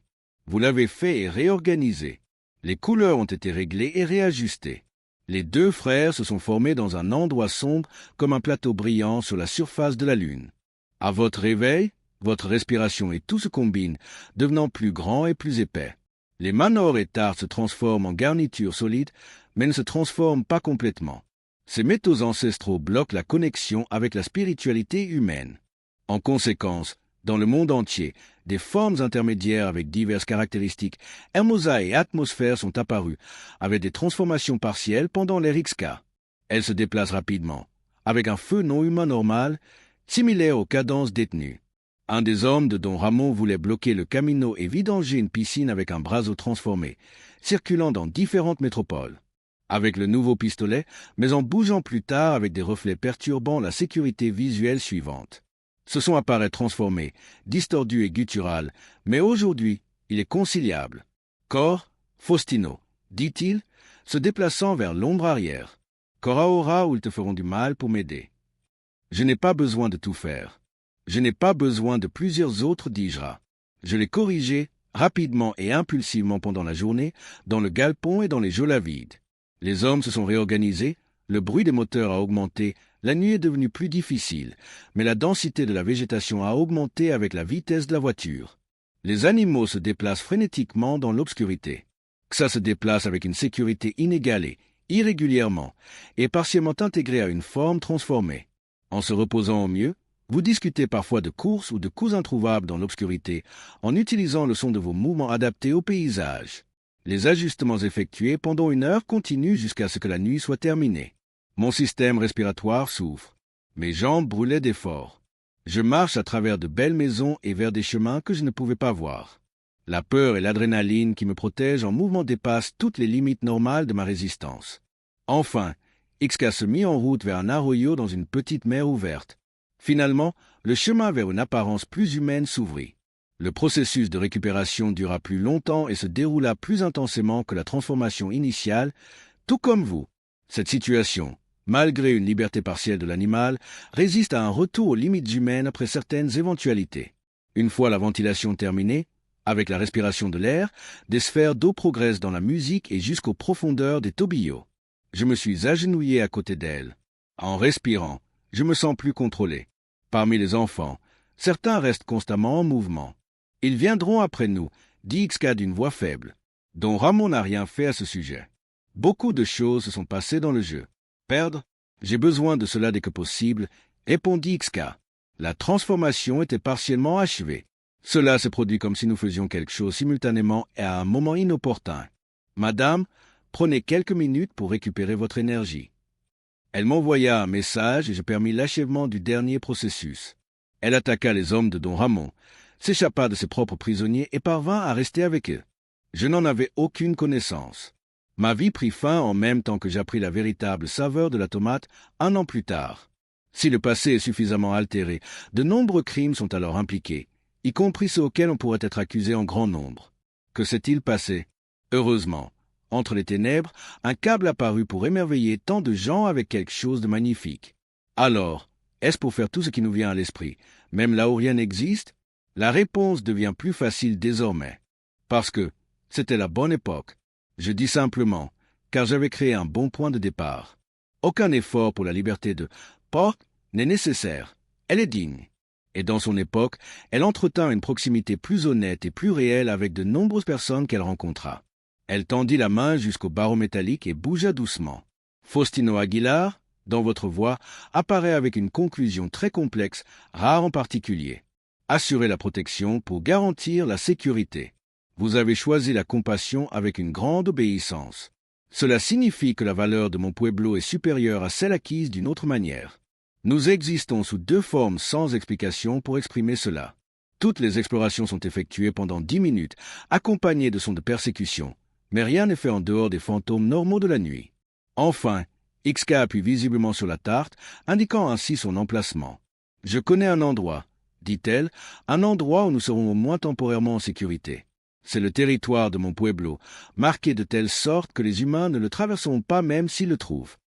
Vous l'avez fait et réorganisé. Les couleurs ont été réglées et réajustées. Les 2 frères se sont formés dans un endroit sombre comme un plateau brillant sur la surface de la Lune. À votre réveil, votre respiration et tout se combine, devenant plus grand et plus épais. Les Manor et Tar se transforment en garniture solide, mais ne se transforment pas complètement. Ces métaux ancestraux bloquent la connexion avec la spiritualité humaine. En conséquence, dans le monde entier, des formes intermédiaires avec diverses caractéristiques, Hermosa et Atmosphère sont apparues, avec des transformations partielles pendant l'ère XK. Elles se déplacent rapidement, avec un feu non humain normal, similaire aux cadences détenues. Un des hommes de Don Ramon voulait bloquer le Camino et vidanger une piscine avec un braseau transformé, circulant dans différentes métropoles. Avec le nouveau pistolet, mais en bougeant plus tard avec des reflets perturbant la sécurité visuelle suivante. Ce son apparaît transformé, distordu et guttural, mais aujourd'hui, il est conciliable. Cor, Faustino, dit-il, se déplaçant vers l'ombre arrière. Coraora ou ils te feront du mal pour m'aider. Je n'ai pas besoin de tout faire. Je n'ai pas besoin de plusieurs autres, dis-je. Je l'ai corrigé rapidement et impulsivement pendant la journée, dans le galpon et dans les geôles vides. Les hommes se sont réorganisés, le bruit des moteurs a augmenté, la nuit est devenue plus difficile, mais la densité de la végétation a augmenté avec la vitesse de la voiture. Les animaux se déplacent frénétiquement dans l'obscurité. Ça se déplace avec une sécurité inégalée, irrégulièrement, et partiellement intégrée à une forme transformée. En se reposant au mieux, vous discutez parfois de courses ou de coups introuvables dans l'obscurité en utilisant le son de vos mouvements adaptés au paysage. Les ajustements effectués pendant 1 heure continuent jusqu'à ce que la nuit soit terminée. Mon système respiratoire souffre. Mes jambes brûlaient d'effort. Je marche à travers de belles maisons et vers des chemins que je ne pouvais pas voir. La peur et l'adrénaline qui me protègent en mouvement dépassent toutes les limites normales de ma résistance. Enfin, Ixka se mit en route vers un arroyo dans une petite mer ouverte. Finalement, le chemin vers une apparence plus humaine s'ouvrit. Le processus de récupération dura plus longtemps et se déroula plus intensément que la transformation initiale, tout comme vous. Cette situation, malgré une liberté partielle de l'animal, résiste à un retour aux limites humaines après certaines éventualités. Une fois la ventilation terminée, avec la respiration de l'air, des sphères d'eau progressent dans la musique et jusqu'aux profondeurs des tobillots. Je me suis agenouillé à côté d'elle. En respirant, je me sens plus contrôlé. Parmi les enfants, certains restent constamment en mouvement. Ils viendront après nous, dit Ixka d'une voix faible, dont Ramon n'a rien fait à ce sujet. Beaucoup de choses se sont passées dans le jeu. Perdre? J'ai besoin de cela dès que possible, répondit Ixka. La transformation était partiellement achevée. Cela se produit comme si nous faisions quelque chose simultanément et à un moment inopportun. Madame, prenez quelques minutes pour récupérer votre énergie. Elle m'envoya un message et je permis l'achèvement du dernier processus. Elle attaqua les hommes de Don Ramon, s'échappa de ses propres prisonniers et parvint à rester avec eux. Je n'en avais aucune connaissance. Ma vie prit fin en même temps que j'appris la véritable saveur de la tomate 1 an plus tard. Si le passé est suffisamment altéré, de nombreux crimes sont alors impliqués, y compris ceux auxquels on pourrait être accusé en grand nombre. Que s'est-il passé? Heureusement, entre les ténèbres, un câble apparut pour émerveiller tant de gens avec quelque chose de magnifique. Alors, est-ce pour faire tout ce qui nous vient à l'esprit, même là où rien n'existe? La réponse devient plus facile désormais. Parce que c'était la bonne époque. Je dis simplement, car j'avais créé un bon point de départ. Aucun effort pour la liberté de Porte n'est nécessaire. Elle est digne. Et dans son époque, elle entretint une proximité plus honnête et plus réelle avec de nombreuses personnes qu'elle rencontra. Elle tendit la main jusqu'au barreau métallique et bougea doucement. Faustino Aguilar, dans votre voix, apparaît avec une conclusion très complexe, rare en particulier. Assurer la protection pour garantir la sécurité. Vous avez choisi la compassion avec une grande obéissance. Cela signifie que la valeur de mon pueblo est supérieure à celle acquise d'une autre manière. Nous existons sous 2 formes sans explication pour exprimer cela. Toutes les explorations sont effectuées pendant 10 minutes, accompagnées de sons de persécution, mais rien n'est fait en dehors des fantômes normaux de la nuit. Enfin, Ixka appuie visiblement sur la tarte, indiquant ainsi son emplacement. « Je connais un endroit, » dit-elle, « un endroit où nous serons au moins temporairement en sécurité. C'est le territoire de mon pueblo, marqué de telle sorte que les humains ne le traverseront pas même s'ils le trouvent.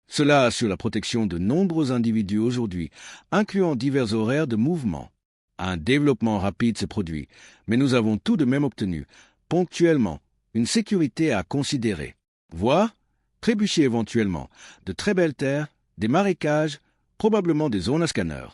Cela assure la protection de nombreux individus aujourd'hui, incluant divers horaires de mouvement. Un développement rapide s'est produit, mais nous avons tout de même obtenu, ponctuellement, une sécurité à considérer. Voir, trébucher éventuellement, de très belles terres, des marécages, probablement des zones à scanner.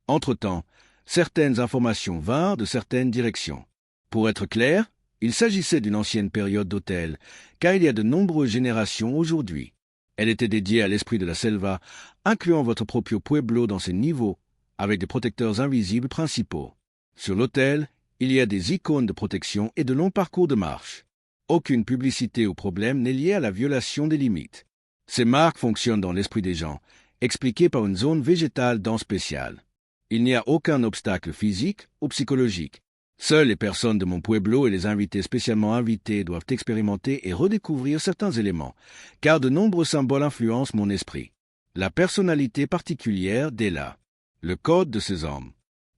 Entre-temps, certaines informations vinrent de certaines directions. Pour être clair, il s'agissait d'une ancienne période d'hôtel, car il y a de nombreuses générations aujourd'hui. Elle était dédiée à l'esprit de la selva, incluant votre proprio pueblo dans ses niveaux, avec des protecteurs invisibles principaux. Sur l'hôtel, il y a des icônes de protection et de longs parcours de marche. Aucune publicité ou problème n'est liée à la violation des limites. Ces marques fonctionnent dans l'esprit des gens, expliquées par une zone végétale dense spéciale. Il n'y a aucun obstacle physique ou psychologique. Seules les personnes de mon pueblo et les invités spécialement invités doivent expérimenter et redécouvrir certains éléments, car de nombreux symboles influencent mon esprit. La personnalité particulière d'Ella, le code de ces hommes.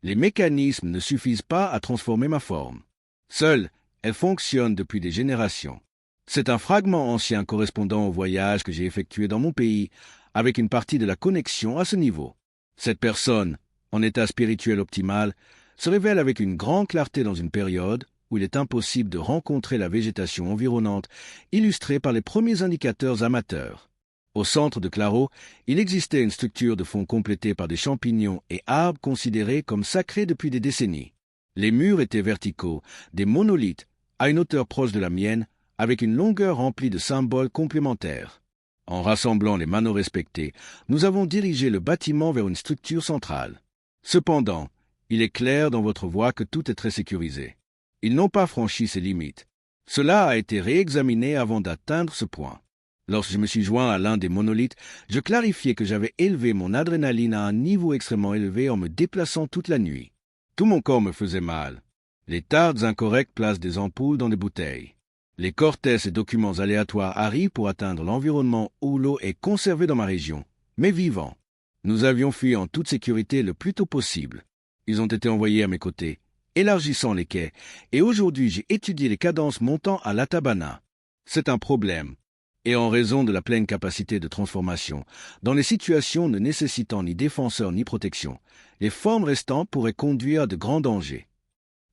Les mécanismes ne suffisent pas à transformer ma forme. Seule, elle fonctionne depuis des générations. C'est un fragment ancien correspondant au voyage que j'ai effectué dans mon pays, avec une partie de la connexion à ce niveau. Cette personne, en état spirituel optimal, se révèle avec une grande clarté dans une période, où il est impossible de rencontrer la végétation environnante, illustrée par les premiers indicateurs amateurs. Au centre de Claro, il existait une structure de fond complétée par des champignons et arbres considérés comme sacrés depuis des décennies. Les murs étaient verticaux, des monolithes, à une hauteur proche de la mienne, avec une longueur remplie de symboles complémentaires. En rassemblant les manos respectés, nous avons dirigé le bâtiment vers une structure centrale. Cependant, il est clair dans votre voix que tout est très sécurisé. Ils n'ont pas franchi ces limites. Cela a été réexaminé avant d'atteindre ce point. Lorsque je me suis joint à l'un des monolithes, je clarifiais que j'avais élevé mon adrénaline à un niveau extrêmement élevé en me déplaçant toute la nuit. Tout mon corps me faisait mal. Les tartes incorrectes placent des ampoules dans des bouteilles. Les cortèges et documents aléatoires arrivent pour atteindre l'environnement où l'eau est conservée dans ma région, mais vivant. Nous avions fui en toute sécurité le plus tôt possible. Ils ont été envoyés à mes côtés, élargissant les quais, et aujourd'hui j'ai étudié les cadences montant à l'Atabana. C'est un problème, et en raison de la pleine capacité de transformation, dans les situations ne nécessitant ni défenseur ni protection, les formes restantes pourraient conduire à de grands dangers.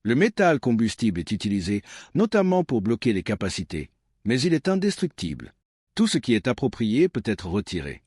Le métal combustible est utilisé notamment pour bloquer les capacités, mais il est indestructible. Tout ce qui est approprié peut être retiré.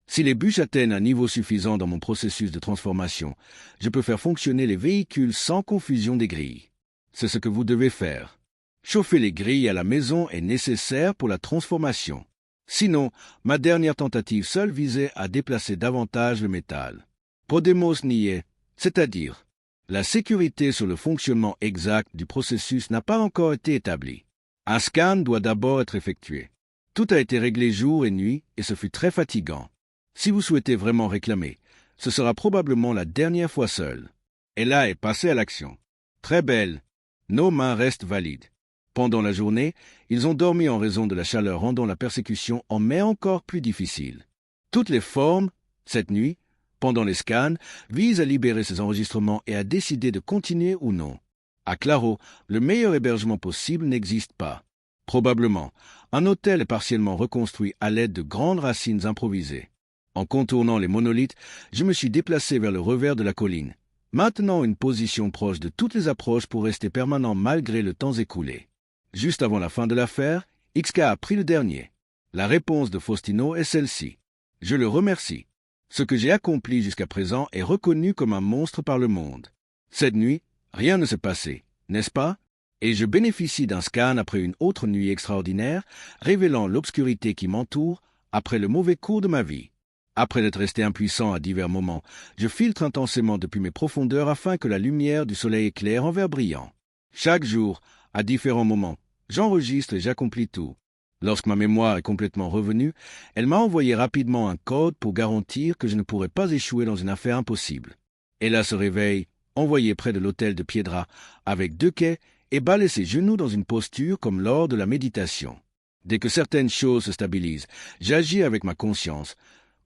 Si les bûches atteignent un niveau suffisant dans mon processus de transformation, je peux faire fonctionner les véhicules sans confusion des grilles. C'est ce que vous devez faire. Chauffer les grilles à la maison est nécessaire pour la transformation. Sinon, ma dernière tentative seule visait à déplacer davantage le métal. Podemos nier, c'est-à-dire, la sécurité sur le fonctionnement exact du processus n'a pas encore été établie. Un scan doit d'abord être effectué. Tout a été réglé jour et nuit et ce fut très fatigant. Si vous souhaitez vraiment réclamer, ce sera probablement la dernière fois seule. Ella est passée à l'action. Très belle. Nos mains restent valides. Pendant la journée, ils ont dormi en raison de la chaleur rendant la persécution en mai encore plus difficile. Toutes les formes, cette nuit, pendant les scans, visent à libérer ces enregistrements et à décider de continuer ou non. À Claro, le meilleur hébergement possible n'existe pas. Probablement, un hôtel est partiellement reconstruit à l'aide de grandes racines improvisées. En contournant les monolithes, je me suis déplacé vers le revers de la colline, maintenant une position proche de toutes les approches pour rester permanent malgré le temps écoulé. Juste avant la fin de l'affaire, XK a pris le dernier. La réponse de Faustino est celle-ci. Je le remercie. Ce que j'ai accompli jusqu'à présent est reconnu comme un monstre par le monde. Cette nuit, rien ne s'est passé, n'est-ce pas? Et je bénéficie d'un scan après une autre nuit extraordinaire, révélant l'obscurité qui m'entoure après le mauvais cours de ma vie. Après d'être resté impuissant à divers moments, je filtre intensément depuis mes profondeurs afin que la lumière du soleil éclaire en verre brillant. Chaque jour, à différents moments, j'enregistre et j'accomplis tout. Lorsque ma mémoire est complètement revenue, elle m'a envoyé rapidement un code pour garantir que je ne pourrais pas échouer dans une affaire impossible. Ella se réveille, envoyée près de l'hôtel de Piedra, avec 2 quais, et balaie ses genoux dans une posture comme lors de la méditation. Dès que certaines choses se stabilisent, j'agis avec ma conscience,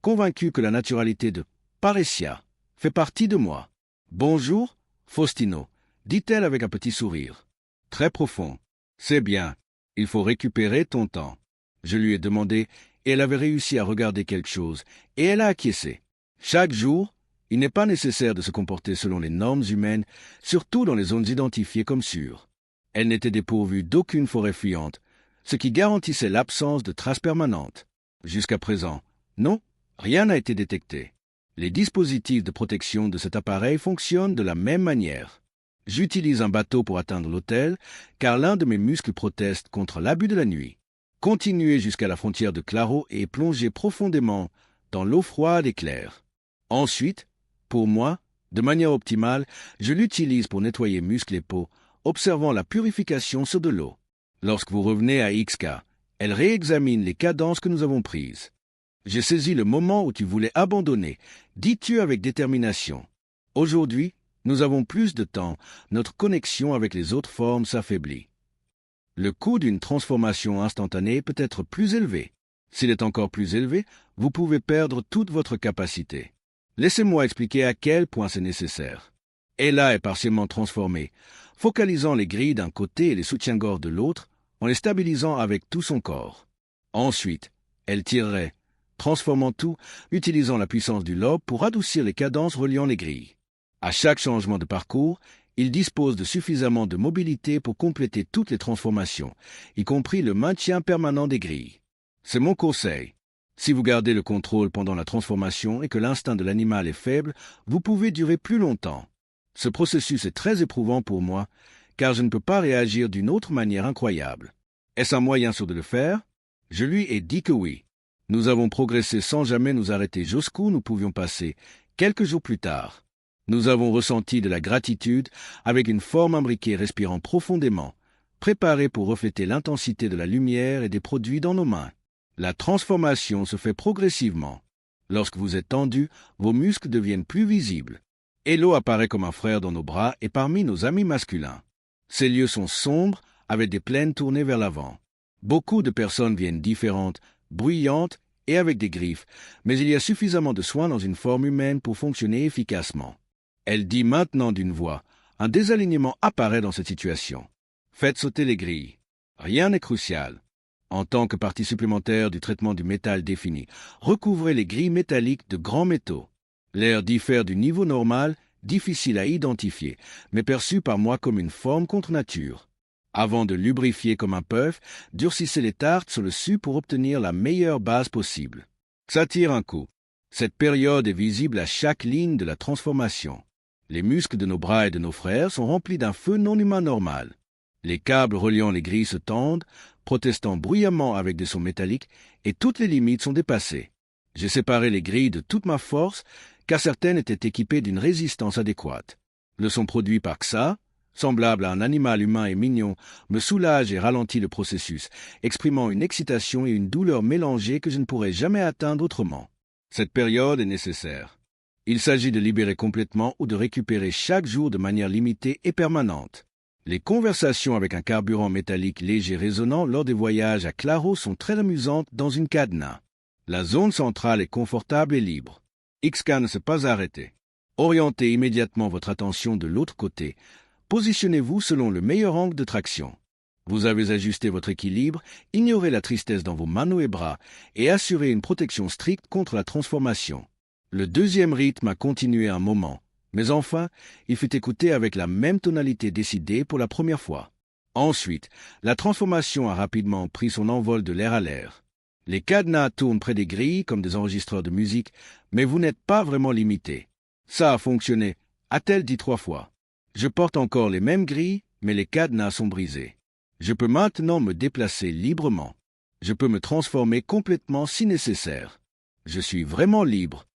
convaincu que la naturalité de Parecia fait partie de moi. « Bonjour, Faustino », dit-elle avec un petit sourire. Très profond. « C'est bien. Il faut récupérer ton temps. » Je lui ai demandé, et elle avait réussi à regarder quelque chose, et elle a acquiescé. Chaque jour, il n'est pas nécessaire de se comporter selon les normes humaines, surtout dans les zones identifiées comme sûres. Elle n'était dépourvue d'aucune forêt fuyante, ce qui garantissait l'absence de traces permanentes. Jusqu'à présent, non, rien n'a été détecté. Les dispositifs de protection de cet appareil fonctionnent de la même manière. J'utilise un bateau pour atteindre l'hôtel, car l'un de mes muscles proteste contre l'abus de la nuit. Continuer jusqu'à la frontière de Claro et plonger profondément dans l'eau froide et claire. Ensuite, pour moi, de manière optimale, je l'utilise pour nettoyer muscles et peau, observant la purification sur de l'eau. Lorsque vous revenez à XK, elle réexamine les cadences que nous avons prises. J'ai saisi le moment où tu voulais abandonner, dis-tu avec détermination. Aujourd'hui, nous avons plus de temps, notre connexion avec les autres formes s'affaiblit. Le coût d'une transformation instantanée peut être plus élevé. S'il est encore plus élevé, vous pouvez perdre toute votre capacité. Laissez-moi expliquer à quel point c'est nécessaire. Ella est partiellement transformée, focalisant les grilles d'un côté et les soutiens-gorge de l'autre, en les stabilisant avec tout son corps. Ensuite, elle tirerait, transformant tout, utilisant la puissance du lobe pour adoucir les cadences reliant les grilles. À chaque changement de parcours, Il dispose de suffisamment de mobilité pour compléter toutes les transformations, y compris le maintien permanent des grilles. C'est mon conseil. Si vous gardez le contrôle pendant la transformation et que l'instinct de l'animal est faible, vous pouvez durer plus longtemps. Ce processus est très éprouvant pour moi, car je ne peux pas réagir d'une autre manière incroyable. Est-ce un moyen sûr de le faire? Je lui ai dit que oui. Nous avons progressé sans jamais nous arrêter jusqu'où nous pouvions passer, quelques jours plus tard. Nous avons ressenti de la gratitude avec une forme imbriquée respirant profondément, préparée pour refléter l'intensité de la lumière et des produits dans nos mains. La transformation se fait progressivement. Lorsque vous êtes tendu, vos muscles deviennent plus visibles. Hello apparaît comme un frère dans nos bras et parmi nos amis masculins. Ses yeux sont sombres, avec des plaines tournées vers l'avant. Beaucoup de personnes viennent différentes, bruyantes et avec des griffes, mais il y a suffisamment de soins dans une forme humaine pour fonctionner efficacement. Elle dit maintenant d'une voix, un désalignement apparaît dans cette situation. Faites sauter les grilles. Rien n'est crucial. En tant que partie supplémentaire du traitement du métal défini, recouvrez les grilles métalliques de grands métaux. L'air diffère du niveau normal, difficile à identifier, mais perçu par moi comme une forme contre nature. Avant de lubrifier comme un puff, durcissez les tartes sur le dessus pour obtenir la meilleure base possible. Ça tire un coup. Cette période est visible à chaque ligne de la transformation. Les muscles de nos bras et de nos frères sont remplis d'un feu non humain normal. Les câbles reliant les grilles se tendent, protestant bruyamment avec des sons métalliques, et toutes les limites sont dépassées. J'ai séparé les grilles de toute ma force, car certaines étaient équipées d'une résistance adéquate. Le son produit par Xa, semblable à un animal humain et mignon, me soulage et ralentit le processus, exprimant une excitation et une douleur mélangées que je ne pourrais jamais atteindre autrement. Cette période est nécessaire. Il s'agit de libérer complètement ou de récupérer chaque jour de manière limitée et permanente. Les conversations avec un carburant métallique léger résonnant lors des voyages à Claro sont très amusantes dans une cadenas. La zone centrale est confortable et libre. XK ne s'est pas arrêté. Orientez immédiatement votre attention de l'autre côté. Positionnez-vous selon le meilleur angle de traction. Vous avez ajusté votre équilibre, ignorez la tristesse dans vos manos et bras et assurez une protection stricte contre la transformation. Le deuxième rythme a continué un moment, mais enfin, il fut écouté avec la même tonalité décidée pour la première fois. Ensuite, la transformation a rapidement pris son envol de l'air à l'air. Les cadenas tournent près des grilles comme des enregistreurs de musique, mais vous n'êtes pas vraiment limité. Ça a fonctionné, a-t-elle dit 3 fois. Je porte encore les mêmes grilles, mais les cadenas sont brisés. Je peux maintenant me déplacer librement. Je peux me transformer complètement si nécessaire. Je suis vraiment libre.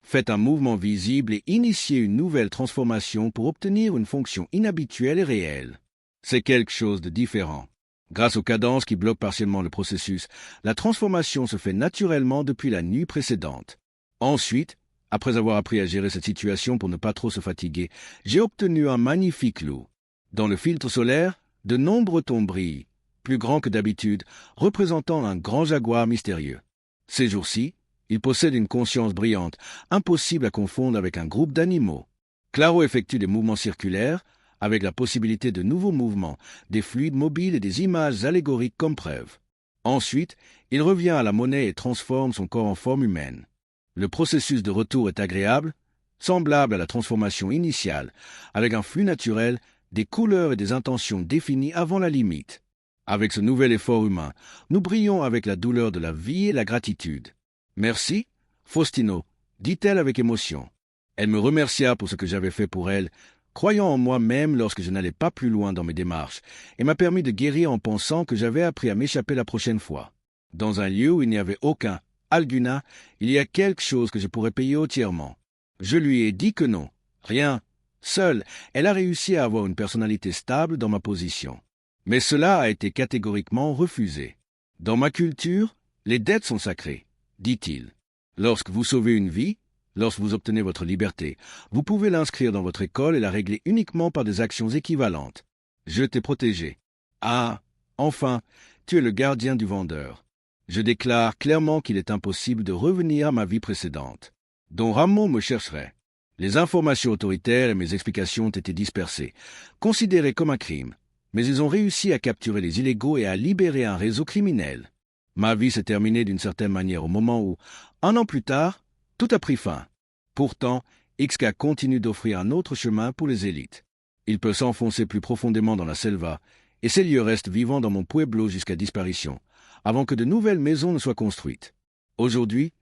Faites un mouvement visible et initiez une nouvelle transformation pour obtenir une fonction inhabituelle et réelle. C'est quelque chose de différent. Grâce aux cadences qui bloquent partiellement le processus, la transformation se fait naturellement depuis la nuit précédente. Ensuite, après avoir appris à gérer cette situation pour ne pas trop se fatiguer, j'ai obtenu un magnifique loup. Dans le filtre solaire, de nombreux tons brillent, plus grands que d'habitude, représentant un grand jaguar mystérieux. Ces jours-ci, il possède une conscience brillante, impossible à confondre avec un groupe d'animaux. Claro effectue des mouvements circulaires, avec la possibilité de nouveaux mouvements, des fluides mobiles et des images allégoriques comme preuve. Ensuite, il revient à la monnaie et transforme son corps en forme humaine. Le processus de retour est agréable, semblable à la transformation initiale, avec un flux naturel, des couleurs et des intentions définies avant la limite. Avec ce nouvel effort humain, nous brillons avec la douleur de la vie et la gratitude. « Merci, Faustino », dit-elle avec émotion. Elle me remercia pour ce que j'avais fait pour elle, croyant en moi-même lorsque je n'allais pas plus loin dans mes démarches, et m'a permis de guérir en pensant que j'avais appris à m'échapper la prochaine fois. Dans un lieu où il n'y avait aucun Alguna, il y a quelque chose que je pourrais payer entièrement. Je lui ai dit que non, rien. Seule, elle a réussi à avoir une personnalité stable dans ma position. Mais cela a été catégoriquement refusé. Dans ma culture, les dettes sont sacrées, dit-il. Lorsque vous sauvez une vie, lorsque vous obtenez votre liberté, vous pouvez l'inscrire dans votre école et la régler uniquement par des actions équivalentes. Je t'ai protégé. Ah, enfin, tu es le gardien du vendeur. Je déclare clairement qu'il est impossible de revenir à ma vie précédente. Don Ramon me chercherait. Les informations autoritaires et mes explications ont été dispersées, considérées comme un crime, mais ils ont réussi à capturer les illégaux et à libérer un réseau criminel. Ma vie s'est terminée d'une certaine manière au moment où, 1 an plus tard, tout a pris fin. Pourtant, XK continue d'offrir un autre chemin pour les élites. Il peut s'enfoncer plus profondément dans la selva, et ces lieux restent vivants dans mon pueblo jusqu'à disparition, avant que de nouvelles maisons ne soient construites. Aujourd'hui,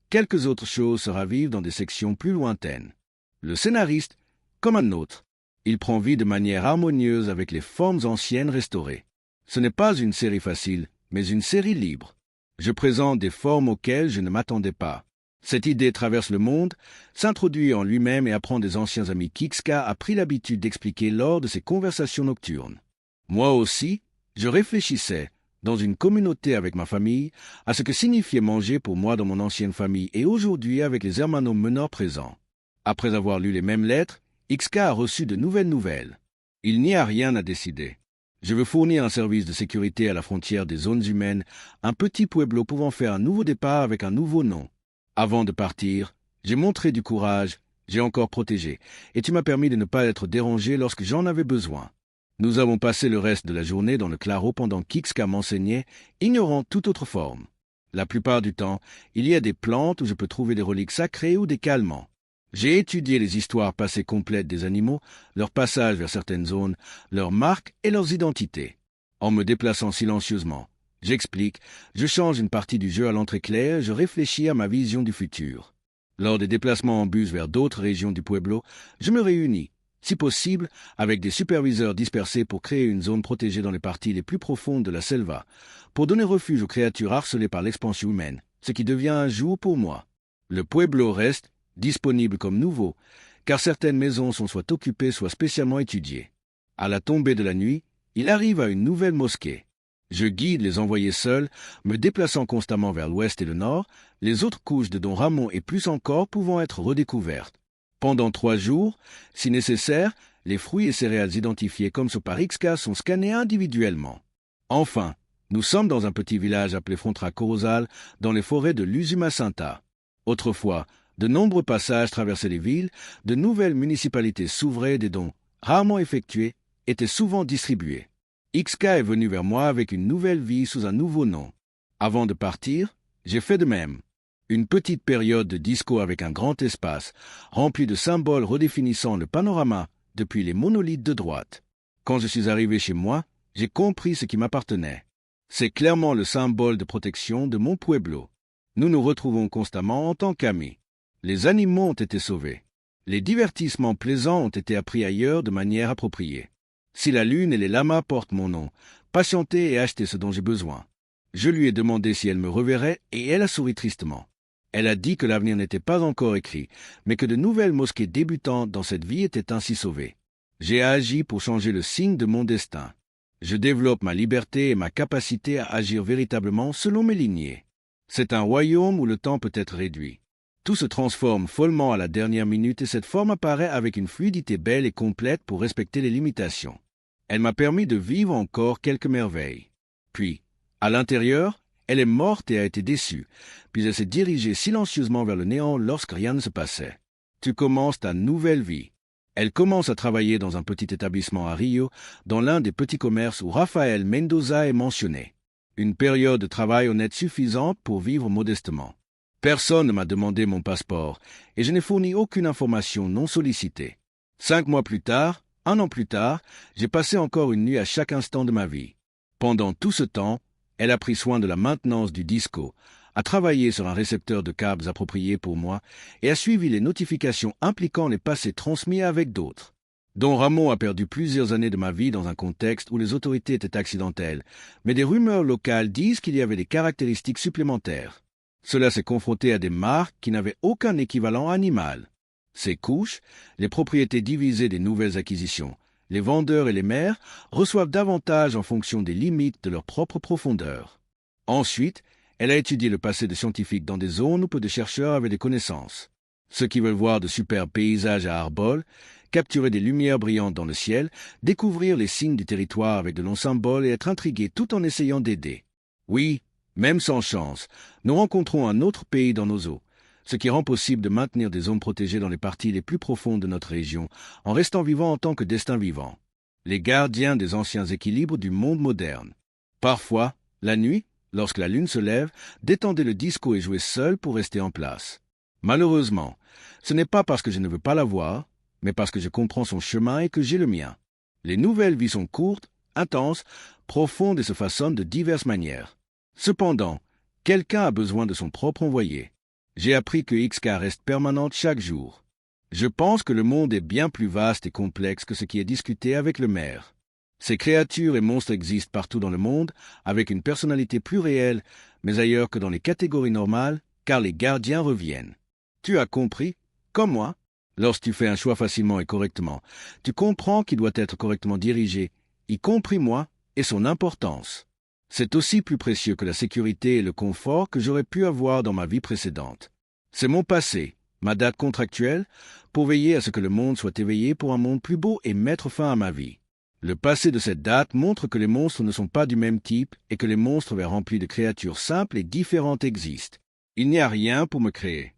quelques autres choses se ravivent dans des sections plus lointaines. Le scénariste, comme un autre, il prend vie de manière harmonieuse avec les formes anciennes restaurées. Ce n'est pas une série facile, mais une série libre. Je présente des formes auxquelles je ne m'attendais pas. Cette idée traverse le monde, s'introduit en lui-même et apprend des anciens amis qu'Ixka a pris l'habitude d'expliquer lors de ses conversations nocturnes. Moi aussi, je réfléchissais, dans une communauté avec ma famille, à ce que signifiait manger pour moi dans mon ancienne famille et aujourd'hui avec les hermanos menors présents. Après avoir lu les mêmes lettres, Ixka a reçu de nouvelles nouvelles. Il n'y a rien à décider. Je veux fournir un service de sécurité à la frontière des zones humaines, un petit pueblo pouvant faire un nouveau départ avec un nouveau nom. Avant de partir, j'ai montré du courage, j'ai encore protégé, et tu m'as permis de ne pas être dérangé lorsque j'en avais besoin. Nous avons passé le reste de la journée dans le claro pendant qu'Ixka m'enseignait, ignorant toute autre forme. La plupart du temps, il y a des plantes où je peux trouver des reliques sacrées ou des calmants. J'ai étudié les histoires passées complètes des animaux, leur passage vers certaines zones, leurs marques et leurs identités. En me déplaçant silencieusement, j'explique, je change une partie du jeu à l'entrée claire, je réfléchis à ma vision du futur. Lors des déplacements en bus vers d'autres régions du pueblo, je me réunis, si possible, avec des superviseurs dispersés pour créer une zone protégée dans les parties les plus profondes de la selva, pour donner refuge aux créatures harcelées par l'expansion humaine, ce qui devient un jour pour moi. Le pueblo reste disponible comme nouveau, car certaines maisons sont soit occupées, soit spécialement étudiées. À la tombée de la nuit, il arrive à une nouvelle mosquée. Je guide les envoyés seuls, me déplaçant constamment vers l'ouest et le nord, les autres couches de Don Ramon et plus encore pouvant être redécouvertes. Pendant 3 jours, si nécessaire, les fruits et céréales identifiés comme par Ixka sont scannés individuellement. Enfin, nous sommes dans un petit village appelé Frontra Corozal, dans les forêts de l'Usumacinta. Autrefois, de nombreux passages traversaient les villes, de nouvelles municipalités s'ouvraient, des dons rarement effectués étaient souvent distribués. Ixka est venu vers moi avec une nouvelle vie sous un nouveau nom. Avant de partir, j'ai fait de même. Une petite période de disco avec un grand espace, rempli de symboles redéfinissant le panorama depuis les monolithes de droite. Quand je suis arrivé chez moi, j'ai compris ce qui m'appartenait. C'est clairement le symbole de protection de mon pueblo. Nous nous retrouvons constamment en tant qu'amis. Les animaux ont été sauvés. Les divertissements plaisants ont été appris ailleurs de manière appropriée. Si la lune et les lamas portent mon nom, patientez et achetez ce dont j'ai besoin. Je lui ai demandé si elle me reverrait et elle a souri tristement. Elle a dit que l'avenir n'était pas encore écrit, mais que de nouvelles mosquées débutantes dans cette vie étaient ainsi sauvées. J'ai agi pour changer le signe de mon destin. Je développe ma liberté et ma capacité à agir véritablement selon mes lignées. C'est un royaume où le temps peut être réduit. Tout se transforme follement à la dernière minute et cette forme apparaît avec une fluidité belle et complète pour respecter les limitations. Elle m'a permis de vivre encore quelques merveilles. Puis, à l'intérieur, elle est morte et a été déçue, puis elle s'est dirigée silencieusement vers le néant lorsque rien ne se passait. Tu commences ta nouvelle vie. Elle commence à travailler dans un petit établissement à Rio, dans l'un des petits commerces où Rafael Mendoza est mentionné. Une période de travail honnête suffisante pour vivre modestement. Personne ne m'a demandé mon passeport, et je n'ai fourni aucune information non sollicitée. 5 mois plus tard, 1 an plus tard, j'ai passé encore une nuit à chaque instant de ma vie. Pendant tout ce temps, elle a pris soin de la maintenance du disco, a travaillé sur un récepteur de câbles approprié pour moi et a suivi les notifications impliquant les passés transmis avec d'autres. Don Ramon a perdu plusieurs années de ma vie dans un contexte où les autorités étaient accidentelles, mais des rumeurs locales disent qu'il y avait des caractéristiques supplémentaires. Cela s'est confronté à des marques qui n'avaient aucun équivalent animal. Ces couches, les propriétés divisées des nouvelles acquisitions, les vendeurs et les maires reçoivent davantage en fonction des limites de leur propre profondeur. Ensuite, elle a étudié le passé de scientifiques dans des zones où peu de chercheurs avaient des connaissances. Ceux qui veulent voir de superbes paysages à Arbol, capturer des lumières brillantes dans le ciel, découvrir les signes du territoire avec de longs symboles et être intrigués tout en essayant d'aider. Oui, même sans chance, nous rencontrons un autre pays dans nos eaux, ce qui rend possible de maintenir des zones protégées dans les parties les plus profondes de notre région, en restant vivants en tant que destin vivant. Les gardiens des anciens équilibres du monde moderne. Parfois, la nuit, lorsque la lune se lève, détendez le disco et jouez seul pour rester en place. Malheureusement, ce n'est pas parce que je ne veux pas la voir, mais parce que je comprends son chemin et que j'ai le mien. Les nouvelles vies sont courtes, intenses, profondes et se façonnent de diverses manières. Cependant, quelqu'un a besoin de son propre envoyé. J'ai appris que XK reste permanente chaque jour. Je pense que le monde est bien plus vaste et complexe que ce qui est discuté avec le maire. Ces créatures et monstres existent partout dans le monde, avec une personnalité plus réelle, mais ailleurs que dans les catégories normales, car les gardiens reviennent. Tu as compris, comme moi, lorsque tu fais un choix facilement et correctement, tu comprends qu'il doit être correctement dirigé, y compris moi, et son importance. C'est aussi plus précieux que la sécurité et le confort que j'aurais pu avoir dans ma vie précédente. C'est mon passé, ma date contractuelle, pour veiller à ce que le monde soit éveillé pour un monde plus beau et mettre fin à ma vie. Le passé de cette date montre que les monstres ne sont pas du même type et que les monstres remplis de créatures simples et différentes existent. Il n'y a rien pour me créer.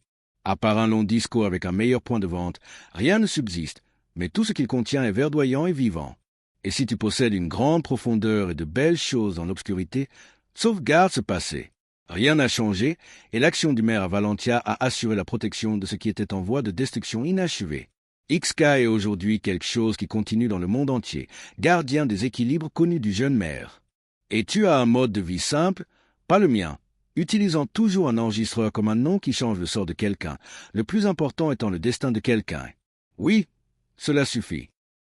À part un long discours avec un meilleur point de vente, rien ne subsiste, mais tout ce qu'il contient est verdoyant et vivant. Et si tu possèdes une grande profondeur et de belles choses dans l'obscurité, sauvegarde ce passé. Rien n'a changé, et l'action du maire à Valentia a assuré la protection de ce qui était en voie de destruction inachevée. XK est aujourd'hui quelque chose qui continue dans le monde entier, gardien des équilibres connus du jeune maire. Et tu as un mode de vie simple, pas le mien, utilisant toujours un enregistreur comme un nom qui change le sort de quelqu'un, le plus important étant le destin de quelqu'un. Oui, cela suffit.